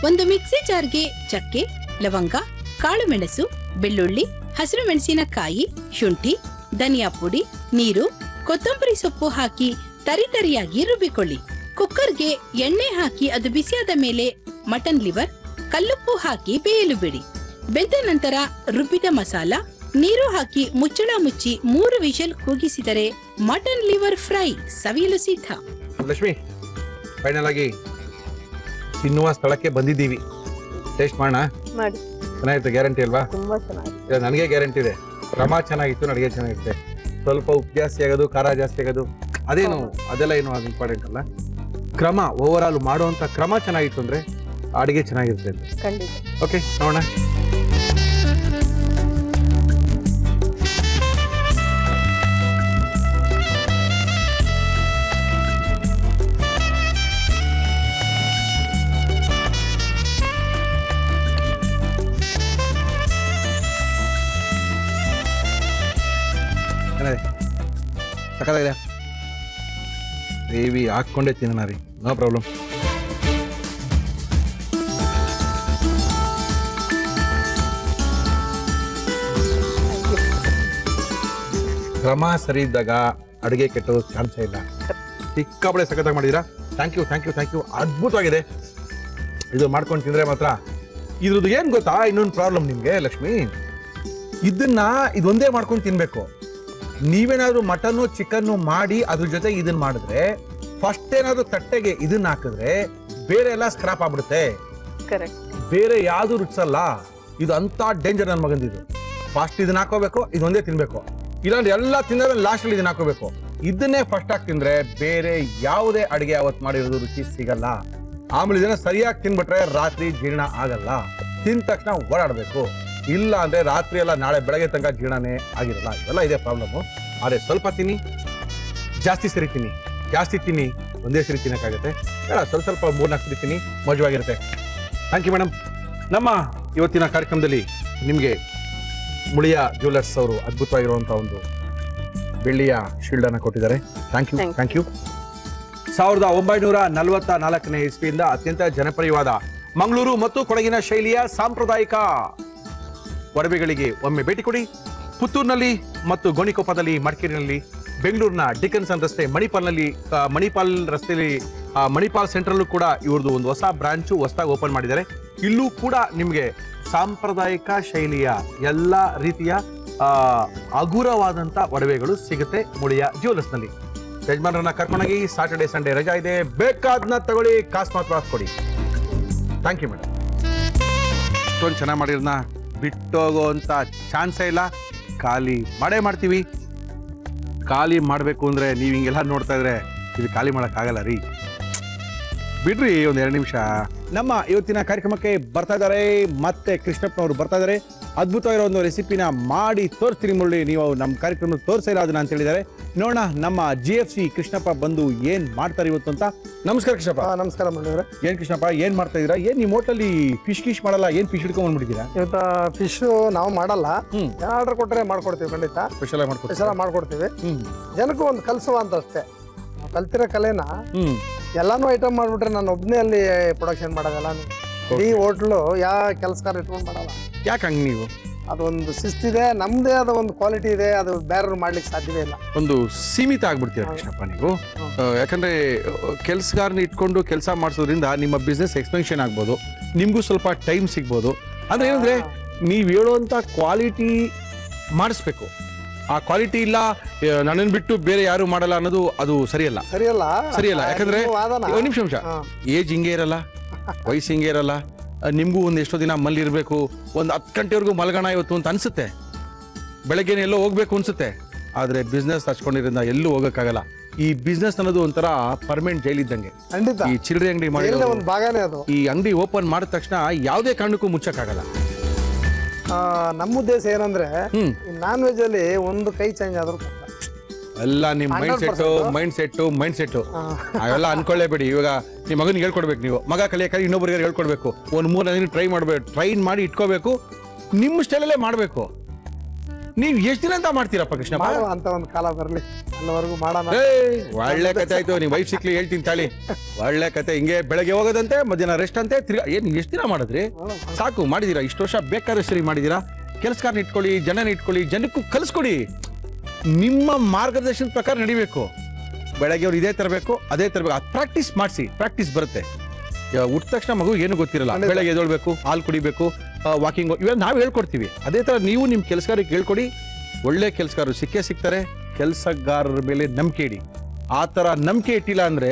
ಒಂದು ಮಿಕ್ಸಿ ಜಾರ್ಗೆ ಚಕ್ಕೆ, ಲವಂಗ, ಕಾಳು ಮೆಣಸು, ಬೆಳ್ಳುಳ್ಳಿ, ಹಸಿರು ಮೆಣಸಿನಕಾಯಿ, ಶುಂಠಿ, ಧನಿಯಾ ಪುಡಿ, ನೀರು, ಕೊತ್ತಂಬರಿ ಸೊಪ್ಪು ಹಾಕಿ ತರಿತರಿಯಾಗಿ ರುಬ್ಬಿಕೊಳ್ಳಿ. ಕುಕ್ಕರ್ಗೆ ಎಣ್ಣೆ ಹಾಕಿ ಅದು ಬಿಸಿಯಾದ ಮೇಲೆ ಮಟನ್ ಲಿವರ್, ಕಲ್ಲುಪ್ಪು ಹಾಕಿ ಬೇಯಲು ಬಿಡಿ. ಬೆಂದ ನಂತರ ರುಬ್ಬಿದ ಮಸಾಲ, ನೀರು ಹಾಕಿ ಮುಚ್ಚಳ ಮುಚ್ಚಿ 3 ವಿಷಲ್ ಕೂಗಿಸಿದರೆ ಮಟನ್ ಲಿವರ್ ಫ್ರೈ ಸವಿಯಲು ಸಿದ್ಧ. ಲಕ್ಷ್ಮಿ, ಫೈನಲ್ ಆಗಿ ತಿನ್ನುವ ಸ್ಥಳಕ್ಕೆ ಬಂದಿದ್ದೀವಿ. ಟೇಸ್ಟ್ ಮಾಡೋಣ. ಮಾಡಿ. ಚೆನ್ನಾಗಿರುತ್ತೆ, ಗ್ಯಾರಂಟಿ ಅಲ್ವಾ? ತುಂಬಾ ಚೆನ್ನಾಗಿದೆ. ನನಗೆ ಗ್ಯಾರಂಟಿ ಇದೆ. ಕ್ರಮ ಚೆನ್ನಾಗಿತ್ತು, ಅಡುಗೆ ಚೆನ್ನಾಗಿರುತ್ತೆ. ಸ್ವಲ್ಪ ಉಪ್ಪು ಜಾಸ್ತಿ ಆಗೋದು, ಖಾರ ಜಾಸ್ತಿ ಆಗೋದು ಅದೇನು, ಅದೆಲ್ಲ ಏನು ಅದು ಇಂಪಾರ್ಟೆಂಟ್ ಅಲ್ಲ. ಕ್ರಮ, ಓವರ್ ಆಲ್ ಮಾಡುವಂಥ ಕ್ರಮ ಚೆನ್ನಾಗಿತ್ತು ಅಂದರೆ ಅಡುಗೆ ಚೆನ್ನಾಗಿರುತ್ತೆ. ಖಂಡಿತ. ಓಕೆ, ನೋಡೋಣ. ಸಕ್ಕತ್ತಾಗಿದೆ. ಗ್ರೇವಿ ಹಾಕ್ಕೊಂಡೇ ತಿನ್ನೋಣ ರೀ, ನೋ ಪ್ರಾಬ್ಲಮ್. ಕ್ರಮ ಸರಿ ಇದ್ದಾಗ ಅಡುಗೆ ಕೆಟ್ಟೋದು ಚಾನ್ಸೇ ಇಲ್ಲ. ಸಿಕ್ಕಾಪಡೆ ಸಖತ್ತಾಗಿ ಮಾಡಿದ್ದೀರಾ. Thank you. ಅದ್ಭುತವಾಗಿದೆ. ಇದು ಮಾಡ್ಕೊಂಡು ತಿಂದರೆ ಮಾತ್ರ. ಇದ್ರದ್ದು ಏನು ಗೊತ್ತಾ, ಇನ್ನೊಂದು ಪ್ರಾಬ್ಲಮ್ ನಿಮಗೆ ಲಕ್ಷ್ಮಿ, ಇದೊಂದೇ ಮಾಡ್ಕೊಂಡು ತಿನ್ಬೇಕು. ನೀವೇನಾದ್ರೂ ಮಟನ್ನು ಚಿಕನ್ನು ಮಾಡಿ ಅದ್ರ ಜೊತೆ ಇದನ್ನ ಮಾಡಿದ್ರೆ, ಫಸ್ಟ್ ಏನಾದ್ರು ತಟ್ಟೆಗೆ ಇದನ್ನ ಹಾಕಿದ್ರೆ ಬೇರೆ ಎಲ್ಲ ಸ್ಕ್ರಾಪ್ ಆಗ್ಬಿಡುತ್ತೆ. ಬೇರೆ ಯಾವ್ದು ರುಚಿಸಲ್ಲ. ಇದು ಅಂತ ಡೇಂಜರ್ ನನ್ನ ಮಗಂದಿದು. ಫಸ್ಟ್ ಇದನ್ನ ಹಾಕೋಬೇಕು, ಇದೊಂದೇ ತಿನ್ಬೇಕು. ಇಲ್ಲಾಂದ್ರೆ ಎಲ್ಲ ತಿಂದ್ರೆ ಲಾಸ್ಟ್ ಅಲ್ಲಿ ಇದನ್ನ ಹಾಕೋಬೇಕು. ಇದನ್ನೇ ಫಸ್ಟ್ ಆಗಿ ತಿಂದ್ರೆ ಬೇರೆ ಯಾವುದೇ ಅಡಿಗೆ ಅವತ್ತು ಮಾಡಿರೋದು ರುಚಿ ಸಿಗಲ್ಲ. ಆಮೇಲೆ ಇದನ್ನ ಸರಿಯಾಗಿ ತಿನ್ಬಿಟ್ರೆ ರಾತ್ರಿ ಜೀರ್ಣ ಆಗಲ್ಲ. ತಿಂದ ತಕ್ಷಣ ಓಡಾಡಬೇಕು. ಇಲ್ಲ ಅಂದ್ರೆ ರಾತ್ರಿ ಎಲ್ಲ ನಾಳೆ ಬೆಳಗ್ಗೆ ತನಕ ಜೀರ್ಣನೇ ಆಗಿರಲ್ಲ. ಇವೆಲ್ಲ ಇದೆ ಪ್ರಾಬ್ಲಮ್ಮು. ಆದರೆ ಸ್ವಲ್ಪ ತಿನ್ನಿ, ಜಾಸ್ತಿ ಸರಿ ತಿನ್ನಿ. ಜಾಸ್ತಿ ತಿನ್ನಿ, ಒಂದೇ ಸರಿ ತಿನ್ನಕ್ಕಾಗುತ್ತೆ. ಸ್ವಲ್ಪ 3-4 ಸರಿ ತಿನ್ನಿ, ಮಜವಾಗಿರುತ್ತೆ. Thank you madam. ನಮ್ಮ ಇವತ್ತಿನ ಕಾರ್ಯಕ್ರಮದಲ್ಲಿ ನಿಮಗೆ ಮುಳಿಯ ಜ್ಯುವೆಲರ್ಸ್ ಅವರು ಅದ್ಭುತವಾಗಿರುವಂಥ ಒಂದು ಬೆಳ್ಳಿಯ ಶೀಲ್ಡ್ ಅನ್ನು ಕೊಟ್ಟಿದ್ದಾರೆ. Thank you. 1944ನೇ ಇಸ್ವಿಯಿಂದ ಅತ್ಯಂತ ಜನಪ್ರಿಯವಾದ ಮಂಗಳೂರು ಮತ್ತು ಕೊಡಗಿನ ಶೈಲಿಯ ಸಾಂಪ್ರದಾಯಿಕ ಒಡವೆಗಳಿಗೆ ಒಮ್ಮೆ ಭೇಟಿ ಕೊಡಿ. ಪುತ್ತೂರಿನಲ್ಲಿ ಮತ್ತು ಗೋಣಿಕೊಪ್ಪದಲ್ಲಿ, ಮಡಿಕೇರಿನಲ್ಲಿ, ಬೆಂಗಳೂರಿನ ಡಿಕನ್ಸನ್ ರಸ್ತೆ, ಮಣಿಪಾಲ್ ರಸ್ತೆಯಲ್ಲಿ, ಮಣಿಪಾಲ್ ಸೆಂಟ್ರಲ್ಲೂ ಕೂಡ ಇವ್ರದ್ದು ಒಂದು ಹೊಸ ಬ್ರಾಂಚು ಹೊಸದಾಗಿ ಓಪನ್ ಮಾಡಿದ್ದಾರೆ. ಇಲ್ಲೂ ಕೂಡ ನಿಮಗೆ ಸಾಂಪ್ರದಾಯಿಕ ಶೈಲಿಯ ಎಲ್ಲ ರೀತಿಯ ಹಗುರವಾದಂಥ ಒಡವೆಗಳು ಸಿಗುತ್ತೆ ಮುಳಿಯ ಜ್ಯುವೆಲರ್ಸ್ನಲ್ಲಿ. ಯಜಮಾನರನ್ನ ಕರ್ಕೊಂಡೋಗಿ, ಸಾಟರ್ಡೆ ಸಂಡೇ ರಜಾ ಇದೆ, ಬೇಕಾದ್ನ ತಗೊಳ್ಳಿ, ಕಾಸು ಮಾತ್ರ ಕೊಡಿ. Thank you madam. ಇಷ್ಟೊಂದು ಚೆನ್ನಾಗಿ ಮಾಡಿರೋದನ್ನ ಬಿಟ್ಟೋಗೋಂಥ ಚಾನ್ಸೇ ಇಲ್ಲ. ಖಾಲಿ ಮಾಡೇ ಮಾಡ್ತೀವಿ. ಖಾಲಿ ಮಾಡಬೇಕು ಅಂದರೆ ನೀವು ಹಿಂಗೆಲ್ಲ ನೋಡ್ತಾ ಇದ್ರೆ ಇದು ಖಾಲಿ ಮಾಡೋಕ್ಕಾಗಲ್ಲ ರೀ. ಬಿಡ್ರಿ ಒಂದು 2 ನಿಮಿಷ. ನಮ್ಮ ಇವತ್ತಿನ ಕಾರ್ಯಕ್ರಮಕ್ಕೆ ಬರ್ತಾ ಇದ್ದಾರೆ, ಮತ್ತೆ ಕೃಷ್ಣಪ್ಪನವರು ಬರ್ತಾ ಇದ್ದಾರೆ. ಅದ್ಭುತವಾಗಿರೋ ಒಂದು ರೆಸಿಪಿನ ಮಾಡಿ ತೋರಿಸ್ತೀನಿ ಮುರಳಿ, ನೀವು ನಮ್ಮ ಕಾರ್ಯಕ್ರಮ ತೋರಿಸೇ ಇಲ್ಲ ಅದನ್ನ ಅಂತ ಹೇಳಿದ್ದಾರೆ. ನೋಡೋಣ ನಮ್ಮ GFC ಕೃಷ್ಣಪ್ಪ ಬಂದು ಏನ್ ಮಾಡ್ತಾರೆ ಇವತ್ತು ಅಂತ. ನಮಸ್ಕಾರ ಕೃಷ್ಣಪ್ಪ. ನಮಸ್ಕಾರ ಮುರಳಿ. ಏನ್ ಕೃಷ್ಣಪ್ಪ ಏನ್ ಮಾಡ್ತಾ ಇದೀರಾ? ಏನ್ ನಿಮ್ಮ ಹೋಟೆಲ್ಲಿ ಫಿಶ್ ಮಾಡಲ್ಲ, ಏನ್ ಫಿಶ್ ಹಿಡ್ಕೊಂಡ್ ಬಂದ್ಬಿಟ್ಟಿದ್ದೀರಾ? ಇವತ್ತು ಫಿಶ್ ನಾವು ಮಾಡಲ್ಲ, ಆರ್ಡರ್ ಕೊಟ್ಟರೆ ಮಾಡ್ಕೊಡ್ತೀವಿ. ಖಂಡಿತ ಸ್ಪೆಷಲ್ ಮಾಡ್ಕೊಡ್ತೀವಿ. ಜನಕ್ಕೂ ಒಂದು ಕಲ್ಸುವ ಅಂತ ಅಷ್ಟೇ. ಕಲ್ತಿರೋ ಕಲೆನ ಎಲ್ಲಾನು ಐಟಮ್ ಮಾಡ್ಬಿಟ್ರೆ ನಾನು ಒಬ್ನೇ ಅಲ್ಲಿ ಪ್ರೊಡಕ್ಷನ್ ಮಾಡೋದಲ್ಲ. ಈ ಹೋಟ್ಲು ಯಾವ ಕೆಲಸಗಾರ ಇಟ್ಕೊಂಡು ಮಾಡಲ್ಲ. ಯಾಕೆ ಹಂಗ್ ನೀವು? ಅದೊಂದು ಶಿಸ್ತಿದೆ, ನಮ್ದೇ ಆದ ಒಂದು ಕ್ವಾಲಿಟಿ ಇದೆ, ಅದು ಬೇರೆಯವ್ರು ಮಾಡ್ಲಿಕ್ಕೆ ಸಾಧ್ಯವೇ ಇಲ್ಲ. ಒಂದು ಸೀಮಿತ ಆಗ್ಬಿಡ್ತೀರಾ ಕೃಷ್ಣಪ್ಪ ನೀವು. ಯಾಕಂದ್ರೆ ಕೆಲಸಗಾರನ ಇಟ್ಕೊಂಡು ಕೆಲಸ ಮಾಡಿಸೋದ್ರಿಂದ ನಿಮ್ಮ ಬಿಸ್ನೆಸ್ ಎಕ್ಸ್ಪೆನ್ಷನ್ ಆಗ್ಬೋದು, ನಿಮ್ಗೂ ಸ್ವಲ್ಪ ಟೈಮ್ ಸಿಗ್ಬೋದು. ಅಂದ್ರೆ ಏನಂದ್ರೆ ನೀವು ಹೇಳುವಂತ ಕ್ವಾಲಿಟಿ ಮಾಡಿಸ್ಬೇಕು. ಆ ಕ್ವಾಲಿಟಿ ಇಲ್ಲ, ನನ್ನನ್ನು ಬಿಟ್ಟು ಬೇರೆ ಯಾರು ಮಾಡಲ್ಲ ಅನ್ನೋದು ಅದು ಸರಿಯಲ್ಲ. ಯಾಕಂದ್ರೆ ಒಂದ್ ನಿಮಿಷ ಏಜ್ ಹಿಂಗೆ ಇರಲ್ಲ, ವಯಸ್ಸು ಹಿಂಗೆ ಇರಲ್ಲ. ನಿಮ್ಗೂ ಒಂದ್ ಎಷ್ಟೋ ದಿನ ಮಲ್ಲಿರ್ಬೇಕು, ಒಂದ್ 10 ಗಂಟೆವರೆಗೂ ಮಲ್ಗೋಣ ಇವತ್ತು ಅಂತ ಅನ್ಸುತ್ತೆ. ಬೆಳಗ್ಗೆನೆ ಎಲ್ಲೋ ಹೋಗ್ಬೇಕು ಅನ್ಸುತ್ತೆ. ಆದ್ರೆ ಬಿಸ್ನೆಸ್ ಹಚ್ಕೊಂಡಿರೋದ್ರಿಂದ ಎಲ್ಲೂ ಹೋಗಕ್ಕಾಗಲ್ಲ. ಈ ಬಿಸ್ನೆಸ್ ಅನ್ನೋದು ಒಂಥರ ಪರ್ಮನೆಂಟ್ ಜೈಲ್ ಇದ್ದಂಗೆ. ಈ ಚಿಲ್ಲರೆ ಅಂಗಡಿ ಮಾಡಿ ಈ ಅಂಗಡಿ ಓಪನ್ ಮಾಡಿದ ತಕ್ಷಣ ಯಾವುದೇ ಕಾರಣಕ್ಕೂ ಮುಚ್ಚಕ್ಕಾಗಲ್ಲ. ನಮ್ಮ ಉದ್ದೇಶ ಏನಂದ್ರೆ ನಾನ್ ವೆಜ್ ಅಲ್ಲಿ ಒಂದು ಕೈ ಚೇಂಜ್ ಆದ್ರೂ ಎಲ್ಲ ನಿಮ್ ಮೈಂಡ್ ಸೆಟ್ ಅವೆಲ್ಲ ಅನ್ಕೊಳ್ಳೇಬೇಡಿ. ಇವಾಗ ನಿಮ್ ಮಗನಿಗೆ ಹೇಳ್ಕೊಡ್ಬೇಕು, ನೀವು ಮಗ ಕಲಿಯಕ್ಕೆ ಇನ್ನೊಬ್ಬರಿಗೆ ಹೇಳ್ಕೊಡ್ಬೇಕು. ಒಂದ್ 3 ದಿನ ಟ್ರೈನ್ ಮಾಡಿ ಇಟ್ಕೋಬೇಕು. ನಿಮ್ಮ ಸ್ಟೈಲಲ್ಲೇ ಮಾಡ್ಬೇಕು. ನೀವ್ ಎಷ್ಟ್ ದಿನ ಅಂತ ಮಾಡ್ತೀರಪ್ಪ ಕೃಷ್ಣ? ಅಂತ ಒಂದು ಕಾಲ ಬರ್ಲಿ, ಅಲ್ಲಿವರೆಗೂ ಮಾಡೋಣ. ಒಳ್ಳೆ ಕತೆ ಆಯ್ತು. ನೀವ್ ವೈಫ್ ಸಿಕ್ಲಿ ಹೇಳ್ತೀನಿ ತಾಳಿ. ಒಳ್ಳೆ ಕತೆ. ಹಿಂಗೆ ಬೆಳಗ್ಗೆ ಹೋಗೋದಂತೆ, ಮಧ್ಯಾಹ್ನ ರೆಸ್ಟ್ ಅಂತೆ. ಏನ್ ಎಷ್ಟ್ ದಿನ ಮಾಡಿದ್ರಿ? ಸಾಕು ಮಾಡಿದೀರಾ. ಇಷ್ಟು ವರ್ಷ ಬೇಕಾದ್ರೆ ಸರಿ ಮಾಡಿದೀರಾ. ಕೆಲಸಗಾರನ ಇಟ್ಕೊಳ್ಳಿ, ಜನನ ಇಟ್ಕೊಳ್ಳಿ, ಜನಕ್ಕೂ ಕಲಿಸ್ಕೊಡಿ. ನಿಮ್ಮ ಮಾರ್ಗದರ್ಶನದ ಪ್ರಕಾರ ನಡಿಬೇಕು. ಬೆಳಗ್ಗೆ ಅವ್ರು ಇದೇ ತರಬೇಕು, ಅದೇ ತರಬೇಕು. ಅದು ಪ್ರಾಕ್ಟೀಸ್ ಮಾಡಿಸಿ, ಪ್ರಾಕ್ಟೀಸ್ ಬರುತ್ತೆ. ಉಟ್ಟ ತಕ್ಷಣ ಮಗು ಏನು ಗೊತ್ತಿರಲ್ಲ. ಬೆಳಗ್ಗೆ ಎದ್ದೇಳ್ಬೇಕು, ಹಾಲು ಕುಡಿಬೇಕು, ವಾಕಿಂಗ್, ಇವೆಲ್ಲ ನಾವು ಹೇಳ್ಕೊಡ್ತೀವಿ. ಅದೇ ತರ ನೀವು ನಿಮ್ಮ ಕೆಲಸಗಾರರಿಗೆ ಹೇಳ್ಕೊಡಿ. ಒಳ್ಳೆ ಕೆಲಸಗಾರರು ಸಿಗ್ತಾರೆ. ಕೆಲಸಗಾರರ ಮೇಲೆ ನಂಬಿಕೆ ಇಡಿ. ಆ ತರ ನಂಬಿಕೆ ಇಟ್ಟಿಲ್ಲ ಅಂದ್ರೆ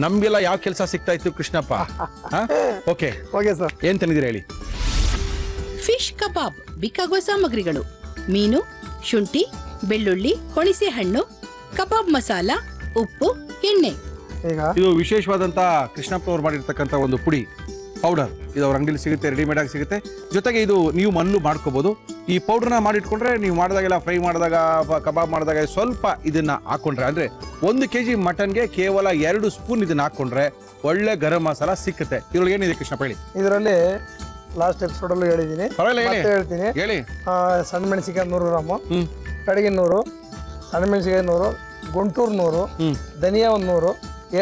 ನಮ್ಗೆಲ್ಲ ಯಾವ ಕೆಲಸ ಸಿಗ್ತಾ ಇತ್ತು ಕೃಷ್ಣಪ್ಪ? ಓಕೆ ಸರ್, ಏನ್ ತಂದಿದ್ದೀರಾ ಹೇಳಿ? ಫಿಶ್ ಕಬಾಬ್ ಬೇಕಾಗುವ ಸಾಮಗ್ರಿಗಳು: ಮೀನು, ಶುಂಠಿ, ಬೆಳ್ಳುಳ್ಳಿ, ಹುಣಸೆ ಹಣ್ಣು, ಕಬಾಬ್ ಮಸಾಲ, ಉಪ್ಪು, ಎಣ್ಣೆ. ಇದು ವಿಶೇಷವಾದಂತ ಕೃಷ್ಣಪ್ಪ ಅವ್ರು ಮಾಡಿರ್ತಕ್ಕಂಥ ಒಂದು ಪುಡಿ ಪೌಡರ್. ಇದು ಅವ್ರ ಅಂಗಡಿಲಿ ಸಿಗುತ್ತೆ, ರೆಡಿಮೇಡ್ ಆಗಿ ಸಿಗುತ್ತೆ. ಜೊತೆಗೆ ಇದು ನೀವು ಮಣ್ಣು ಮಾಡ್ಕೋಬಹುದು. ಈ ಪೌಡರ್ನ ಮಾಡಿಟ್ಕೊಂಡ್ರೆ ನೀವು ಮಾಡಿದಾಗೆಲ್ಲ ಫ್ರೈ ಮಾಡಿದಾಗ, ಕಬಾಬ್ ಮಾಡಿದಾಗ ಸ್ವಲ್ಪ ಇದನ್ನ ಹಾಕೊಂಡ್ರೆ, ಅಂದ್ರೆ 1 kg ಮಟನ್ಗೆ ಕೇವಲ 2 ಸ್ಪೂನ್ ಇದನ್ನ ಹಾಕೊಂಡ್ರೆ ಒಳ್ಳೆ ಗರಂ ಮಸಾಲ ಸಿಕ್ಕುತ್ತೆ. ಇದ್ರೊಳಗೆ ಏನಿದೆ ಕೃಷ್ಣಪ್ಪ ಹೇಳಿ? ಇದರಲ್ಲಿ ಲಾಸ್ಟ್ ಎಪಿಸೋಡ್ ಅಲ್ಲೂ ಹೇಳಿದೀನಿ, ಹೇಳ್ತೀನಿ ಹೇಳಿ. ಸಣ್ಣ ಮೆಣಸಿಕಾಯಿ 100 ಗ್ರಾಮು, ಕಡೆಗೆ 100, ಸಣ್ಣ ಮೆಣಸಿಕಾಯಿ 100, ಗುಂಟೂರು 100, ಧನಿಯಾ 100,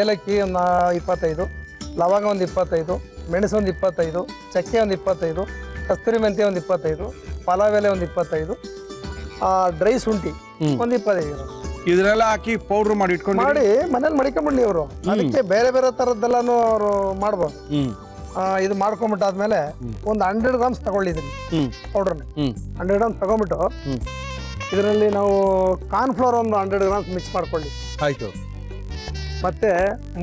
ಏಲಕ್ಕಿ ಒಂದು 25, ಲವಂಗ ಒಂದು 25, ಮೆಣಸು ಒಂದು 25, ಚಕ್ಕೆ ಒಂದು 25, ಕಸ್ತೂರಿ ಮೆಂತ್ಯ ಒಂದು 25, ಪಲಾವ್ ಎಲೆ ಒಂದು 25, ಡ್ರೈ ಶುಂಠಿ ಒಂದು 25. ಇದನ್ನೆಲ್ಲ ಹಾಕಿ ಪೌಡರ್ ಮಾಡಿ ಇಟ್ಕೊಂಡು ಮಾಡಿ ಮನೇಲಿ ಮಡಿಕೊಂಡ್ಬಿಡ್ಲಿ ಅವರು. ಅದಕ್ಕೆ ಬೇರೆ ಬೇರೆ ತರದ್ದೆಲ್ಲಾನು ಅವರು ಮಾಡ್ಬೋದು. ಇದು ಮಾಡ್ಕೊಂಡ್ಬಿಟ್ಟಾದ್ಮೇಲೆ ಒಂದು 100 ಗ್ರಾಮ್ಸ್ ತಗೊಳ್ಳಿದ್ದೀನಿ ಪೌಡರ್ನ. 100 ಗ್ರಾಮ್ಸ್ ತಗೊಂಡ್ಬಿಟ್ಟು ಇದರಲ್ಲಿ ನಾವು ಕಾರ್ನ್ಫ್ಲವರ್ ಒಂದು 100 ಗ್ರಾಮ್ಸ್ ಮಿಕ್ಸ್ ಮಾಡ್ಕೊಳ್ಳಿ. ಆಯ್ತು. ಮತ್ತೆ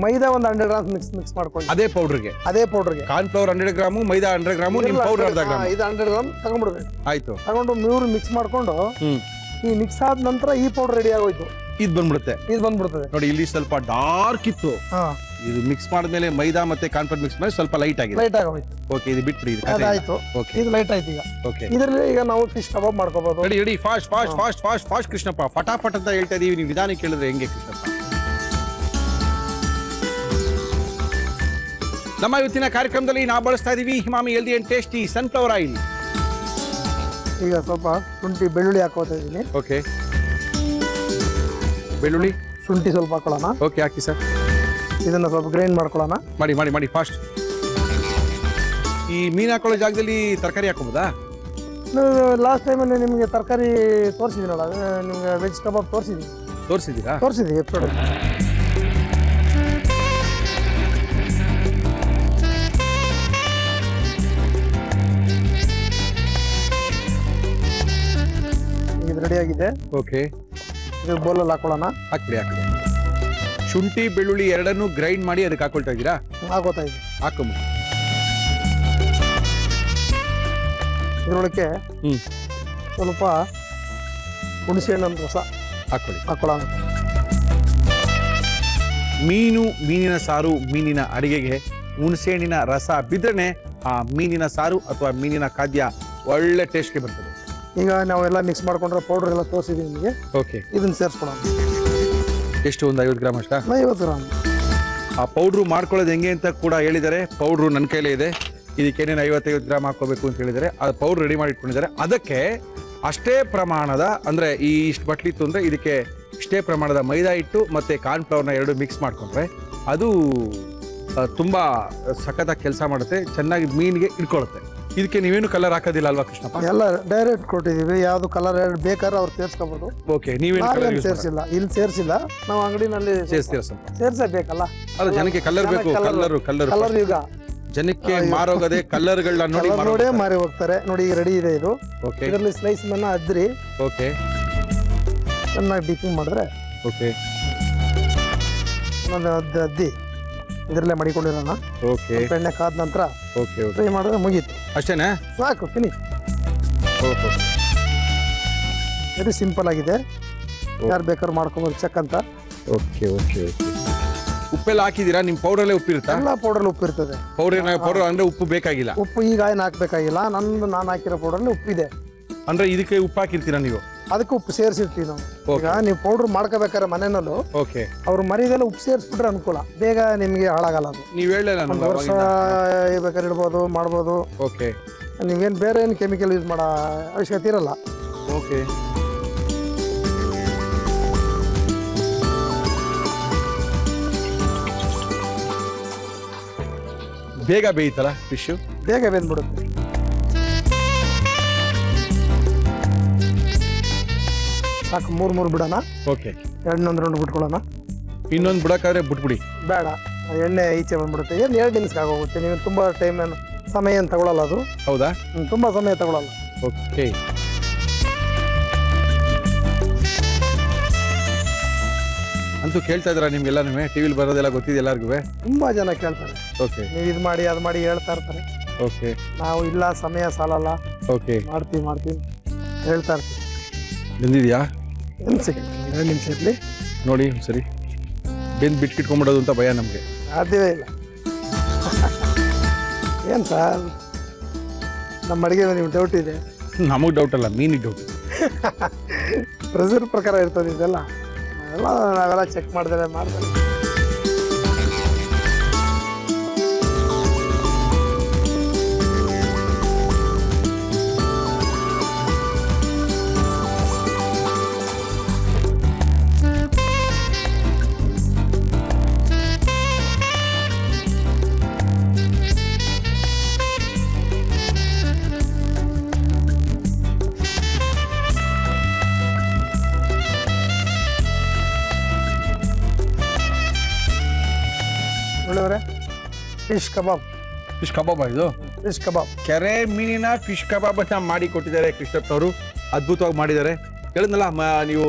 ಮೈದಾ ಒಂದು 100 ಗ್ರಾಮ್ಸ್ ಮಿಕ್ಸ್ ಮಾಡ್ಕೊಳ್ಳಿ. ಅದೇ ಪೌಡರ್ಗೆ ಕಾರ್ನ್ಫ್ಲವರ್ 100 ಗ್ರಾಮು, ಮೈದಾ 100 ಗ್ರಾಮು, ನಿಮ್ಮ ಪೌಡರ್ ಅರ್ಧ ಗ್ರಾಮ್. ಇದು 100 ಗ್ರಾಮ್ ತಗೊಂಡ್ಬಿಡ್ಬೇಕು. ಆಯ್ತು. ತಗೊಂಡು 3 ಮಿಕ್ಸ್ ಮಾಡ್ಕೊಂಡು ಈ ಮಿಕ್ಸ್ ಆದ ನಂತರ ಈ ಪೌಡರ್ ರೆಡಿ ಆಗೋಯ್ತು. ಇದು ಬಂದ್ಬಿಡುತ್ತೆ ನೋಡಿ. ಇಲ್ಲಿ ಸ್ವಲ್ಪ ಡಾರ್ಕ್ ಇತ್ತು. ಇದು ಮಿಕ್ಸ್ ಮಾಡಿದ್ಮೇಲೆ ಮೈದಾ ಮತ್ತೆ ಕಾರ್ನ್ಫ್ಲವರ್ ಮಿಕ್ಸ್ ಮಾಡಿ ಸ್ವಲ್ಪ ಲೈಟ್ ಆಗೋಯ್ತು. ಓಕೆ, ಇದು ಬಿಟ್ಬಿಡಿ. ಆಯ್ತು, ಇದು ಲೈಟ್ ಆಯ್ತು. ಈಗ ಓಕೆ, ಇದರಲ್ಲಿ ಈಗ ನಾವು ಫಿಶ್ ಕಬಾಬ್ ಮಾಡ್ಕೋಬಹುದು. ರೆಡಿ ಫಾಸ್ಟ್ ಕೃಷ್ಣಪ್ಪ, ಫಟಾಫಟ್ ಅಂತ ಹೇಳ್ತಾ ಇದೀವಿ. ನೀವು ನಿಧಾನಕ್ಕೆ ಕೇಳಿದ್ರೆ ಹೆಂಗೆ ಕೃಷ್ಣಪ್ಪ? ನಮ್ಮ ಇವತ್ತಿನ ಕಾರ್ಯಕ್ರಮದಲ್ಲಿ ನಾವು ಬಳಸ್ತಾ ಇದೀವಿ Emami healthy and tasty sunflower oil. ಈಗ ಸ್ವಲ್ಪ ಶುಂಠಿ ಬೆಳ್ಳುಳ್ಳಿ ಹಾಕೋತಾ ಇದೀನಿ. ಓಕೆ, ಬೆಳ್ಳುಳ್ಳಿ ಶುಂಠಿ ಸ್ವಲ್ಪ ಹಾಕೊಳ್ಳೋಣ. ಓಕೆ, ಹಾಕಿ ಸರ್. ಇದನ್ನ ಸ್ವಲ್ಪ ಗ್ರೈಂಡ್ ಮಾಡ್ಕೊಳ್ಳೋಣ. ಮಾಡಿ ಫಾಸ್ಟ್. ಈ ಮೀನು ಹಾಕೊಳ್ಳೋ ಜಾಗದಲ್ಲಿ ತರಕಾರಿ ಹಾಕೋಬೋದಾ? ಲಾಸ್ಟ್ ಟೈಮಲ್ಲಿ ನಿಮಗೆ ತರಕಾರಿ ತೋರಿಸಿದ್ದೀನಲ್ಲ, ನಿಮ್ಗೆ ವೆಜ್ ಕಬಾಬ್ ತೋರಿಸಿದ್ದೀವಿ ಎಪಿಸೋಡ್. ಇದು ರೆಡಿ ಆಗಿದೆ. ಓಕೆ, ಇದು ಬೌಲಲ್ಲಿ ಹಾಕೊಳ್ಳೋಣ. ಹಾಕ್ಬಿಡಿ. ಶುಂಠಿ ಬೆಳ್ಳುಳ್ಳಿ ಎರಡನ್ನೂ ಗ್ರೈಂಡ್ ಮಾಡಿ ಅದಕ್ಕೆ ಹಾಕೊಳ್ತಾ ಇದ್ದೀರಾ? ಹಾಕೋತಾ ಇದ್ದೀವಿ. ಹಾಕೊಂಬ. ಇದರೊಳಗೆ ಸ್ವಲ್ಪ ಹುಣಸೆ ಹಣ್ಣಿನ ರಸ ಹಾಕೊಳ್ಳೋಣ. ಮೀನಿನ ಸಾರು, ಮೀನಿನ ಅಡಿಗೆಗೆ ಹುಣಸೆಹಣ್ಣಿನ ರಸ ಬಿದ್ದರೆ ಆ ಮೀನಿನ ಸಾರು ಅಥವಾ ಮೀನಿನ ಖಾದ್ಯ ಒಳ್ಳೆ ಟೇಸ್ಟ್ಗೆ ಬರ್ತದೆ. ಈಗ ನಾವೆಲ್ಲ ಮಿಕ್ಸ್ ಮಾಡ್ಕೊಂಡ್ರೆ ಪೌಡರ್ ಎಲ್ಲ ತೋರಿಸಿದೀವಿ ನಿಮಗೆ. ಓಕೆ, ಇದನ್ನ ಸೇರಿಸ್ಕೊಳೋಣ. ಎಷ್ಟು ಒಂದು 50 ಗ್ರಾಮ್ ಅಷ್ಟಾ? 50 ಗ್ರಾಮ್. ಆ ಪೌಡ್ರು ಮಾಡ್ಕೊಳ್ಳೋದು ಹೆಂಗೆ ಅಂತ ಕೂಡ ಹೇಳಿದ್ದಾರೆ. ಪೌಡ್ರು ನನ್ನ ಕೈಲೇ ಇದೆ. ಇದಕ್ಕೇನೇನು 55 ಗ್ರಾಮ್ ಹಾಕೋಬೇಕು ಅಂತ ಹೇಳಿದ್ದಾರೆ. ಆ ಪೌಡ್ರ್ ರೆಡಿ ಮಾಡಿ ಇಟ್ಕೊಂಡಿದ್ದಾರೆ. ಅದಕ್ಕೆ ಅಷ್ಟೇ ಪ್ರಮಾಣದ, ಅಂದರೆ ಈ ಇಷ್ಟು ಬಟ್ಲಿತ್ತು ಅಂದರೆ ಇದಕ್ಕೆ ಇಷ್ಟೇ ಪ್ರಮಾಣದ ಮೈದಾ ಹಿಟ್ಟು ಮತ್ತು ಕಾರ್ನ್ಫ್ಲವರ್ನ ಎರಡು ಮಿಕ್ಸ್ ಮಾಡಿಕೊಂಡ್ರೆ ಅದು ತುಂಬ ಸಖತ್ತಾಗಿ ಕೆಲಸ ಮಾಡುತ್ತೆ, ಚೆನ್ನಾಗಿ ಮೀನಿಗೆ ಇಟ್ಕೊಳ್ಳುತ್ತೆ. ಇದಕ್ಕೆ ನೀವೇನು ಕಲರ್ ಹಾಕೋದಿಲ್ಲ ಅಲ್ವಾ ಕೃಷ್ಣಪ್ಪ? ಎಲ್ಲ ಡೈರೆಕ್ಟ್ ಕೊಟ್ಟಿದ್ದೀವಿ. ಯಾವುದು ಕಲರ್ ಬೇಕಾದ್ರೆ ಅವ್ರು ಸೇರಿಸ್ಕೋಬೋದು. ಓಕೆ, ನೀವೇನು ಸೇರಿಸಿಲ್ಲ, ಇಲ್ಲಿ ಸೇರಿಸಿಲ್ಲ. ನಾವು ಅಂಗಡಿನಲ್ಲಿ ಸೇರಿಸ್ತೀರ ಸ್ವಲ್ಪ? ಸೇರಿಸಬೇಕಲ್ಲ. ಅಲ್ಲ, ಜನಕ್ಕೆ ಕಲರ್ ಬೇಕು. ಕಲರ್ ಈಗ ಜನಕ್ಕೆ ಮಾರೋಗದೆ ಕಲರ್ಗಳನ್ನ ನೋಡೇ ಮಾರಿ ಹೋಗ್ತಾರೆ. ನೋಡಿ, ಈಗ ರೆಡಿ ಇದೆ ಇದು. ಓಕೆ, ಇದರಲ್ಲಿ ಸ್ಲೈಸ್ ಮನ್ನ ಅದ್ರಿ. ಓಕೆ, ಚೆನ್ನಾಗಿ ಡೀಪಿಂಗ್ ಮಾಡಿದ್ರೆ ಓಕೆ, ಅದ್ದಿ ಇದರಲ್ಲೇ ಮಡಿಕೊಂಡಿರೋಣ. ಓಕೆ, ಎಣ್ಣೆ ಕಾದ ನಂತರ ಓಕೆ, ಫ್ರೈ ಮಾಡಿದ್ರೆ ಮುಗೀತು. ಅಷ್ಟೇನಾ? ಸಾಕು, ಫಿನಿಶ್. ಓಹೋ, ವೆರಿ ಸಿಂಪಲ್ ಆಗಿದೆ. ಯಾರು ಬೇಕಾದ್ರೂ ಮಾಡ್ಕೊಬೋದು ಚೆಕ್ ಅಂತ. Okay, okay, okay. ಉಪ್ಪೆಲ್ಲ ಹಾಕಿದ್ದೀರಾ? ನಿಮ್ಮ ಪೌಡರಲ್ಲೇ ಉಪ್ಪಿರುತ್ತಾ? ಎಲ್ಲ ಪೌಡರ್ ಉಪ್ಪು ಇರ್ತದೆ. ಪೌಡರ್ ಅಂದ್ರೆ ಉಪ್ಪು ಬೇಕಾಗಿಲ್ಲ? ಉಪ್ಪು ಈಗ ಏನು ಹಾಕ್ಬೇಕಾಗಿಲ್ಲ. ನಾನು ಹಾಕಿರೋ ಪೌಡರ್ಲಿ ಉಪ್ಪಿದೆ. ಅಂದ್ರೆ ಇದಕ್ಕೆ ಉಪ್ಪು ಹಾಕಿರ್ತೀರಾ ನೀವು? ಅದಕ್ಕೆ ಉಪ್ಪು ಸೇರಿಸಿರ್ತೀವಿ ನಾವು. ಈಗ ನೀವು ಪೌಡರ್ ಮಾಡ್ಕೋಬೇಕಾದ್ರೆ ಮನೆಯಲ್ಲೂ ಓಕೆ, ಅವ್ರು ಮರಿದೆಲ್ಲ ಉಪ್ಪು ಸೇರಿಸ್ಬಿಟ್ರೆ ಅನುಕೂಲ, ಬೇಗ ನಿಮಗೆ ಹಾಳಾಗಲ್ಲ. ಅದು ನೀವು ಹೇಳಲ್ಲ, ಒಂದು ವರ್ಷ ಬೇಕಾದ್ರೆ ಇಡ್ಬೋದು, ಮಾಡ್ಬೋದು. ಓಕೆ, ನೀವೇನು ಬೇರೆ ಏನು ಕೆಮಿಕಲ್ ಯೂಸ್ ಮಾಡೋ ಅವಶ್ಯಕತೆ ಇರಲ್ಲ. ಓಕೆ. ಬೇಗ ಬೇಯ್ತಲ್ಲ ಫಿಶು? ಬೇಗ ಬೆಂದ್ಬಿಡುತ್ತೆ. ಸಾಕು, 3 ಬಿಡೋಣ. ಓಕೆ, ಇನ್ನೊಂದು ರೌಂಡ್ ಬಿಟ್ಕೊಳ್ಳೋಣ. ಇನ್ನೊಂದು ಬಿಡಕ್ಕಾದ್ರೆ ಬಿಟ್ಬಿಡಿ. ಬೇಡ, ಎಣ್ಣೆ ಈಚೆ ಬಂದ್ಬಿಡುತ್ತೆ. ಏನು 2 ನಿಮಿಷಕ್ಕೆ ಆಗೋಗುತ್ತೆ. ನೀವು ತುಂಬ ಟೈಮ್ ಏನು ಸಮಯ ಏನು ತಗೊಳ್ಳಲ್ಲ ಅದು. ಹೌದಾ? ತುಂಬ ಸಮಯ ತಗೊಳ್ಳಲ್ಲ. ಓಕೆ. ಅಂತೂ ಕೇಳ್ತಾ ಇದ್ದೀರಾ ನಿಮ್ಗೆಲ್ಲನೂ? ಟಿವಿಲಿ ಬರೋದೆಲ್ಲ ಗೊತ್ತಿದೆ ಎಲ್ಲರಿಗೂ? ತುಂಬ ಜನ ಕೇಳ್ತಾರೆ. ಓಕೆ, ನೀವು ಇದು ಮಾಡಿ ಅದು ಮಾಡಿ ಹೇಳ್ತಾ ಇರ್ತಾರೆ. ಓಕೆ, ನಾವು ಇಲ್ಲ, ಸಮಯ ಸಾಲಲ್ಲ, ಓಕೆ, ಮಾಡ್ತೀವಿ ಹೇಳ್ತಾ ಇರ್ತೀವಿ. ಬಂದಿದ್ಯಾ? 1 ಸೆಕೆಂಡ್, 2 ನಿಮಿಷ ಇರಲಿ ನೋಡಿ. ಸರಿ, ಬಿಟ್ಕಿಟ್ಕೊಂಡ್ಬಿಡೋದು ಅಂತ ಭಯ ನಮಗೆ. ಸಾಧ್ಯವೇ ಇಲ್ಲ. ಏನು ಸರ್, ನಮ್ಮ ಅಡುಗೆ ಮೇಲೆ ನಿಮ್ಗೆ ಡೌಟ್ ಇದೆ? ನಮಗೆ ಡೌಟ್ ಅಲ್ಲ, ಮೀನಿಗೆ ಡೌಟ್. ಪ್ರೆಸರ್ ಪ್ರಕಾರ ಇರ್ತದೆ ಇದೆಲ್ಲ. ನಾವೆಲ್ಲ ಚೆಕ್ ಮಾಡಿದ್ರೆ ಮಾಡ್ತಾರೆ. ಫಿಶ್ ಕಬಾಬ್. ಫಿಶ್ ಕಬಾಬ್ ಇದು? ಫಿಶ್ ಕಬಾಬ್, ಕೆರೆ ಮೀನಿನ ಫಿಶ್ ಕಬಾಬ್ ಅಂತ ಮಾಡಿ ಕೊಟ್ಟಿದ್ದಾರೆ ಕೃಷ್ಣಪ್ಪ ಅವರು. ಅದ್ಭುತವಾಗಿ ಮಾಡಿದ್ದಾರೆ. ಹೇಳಿದ್ನಲ್ಲ, ನೀವು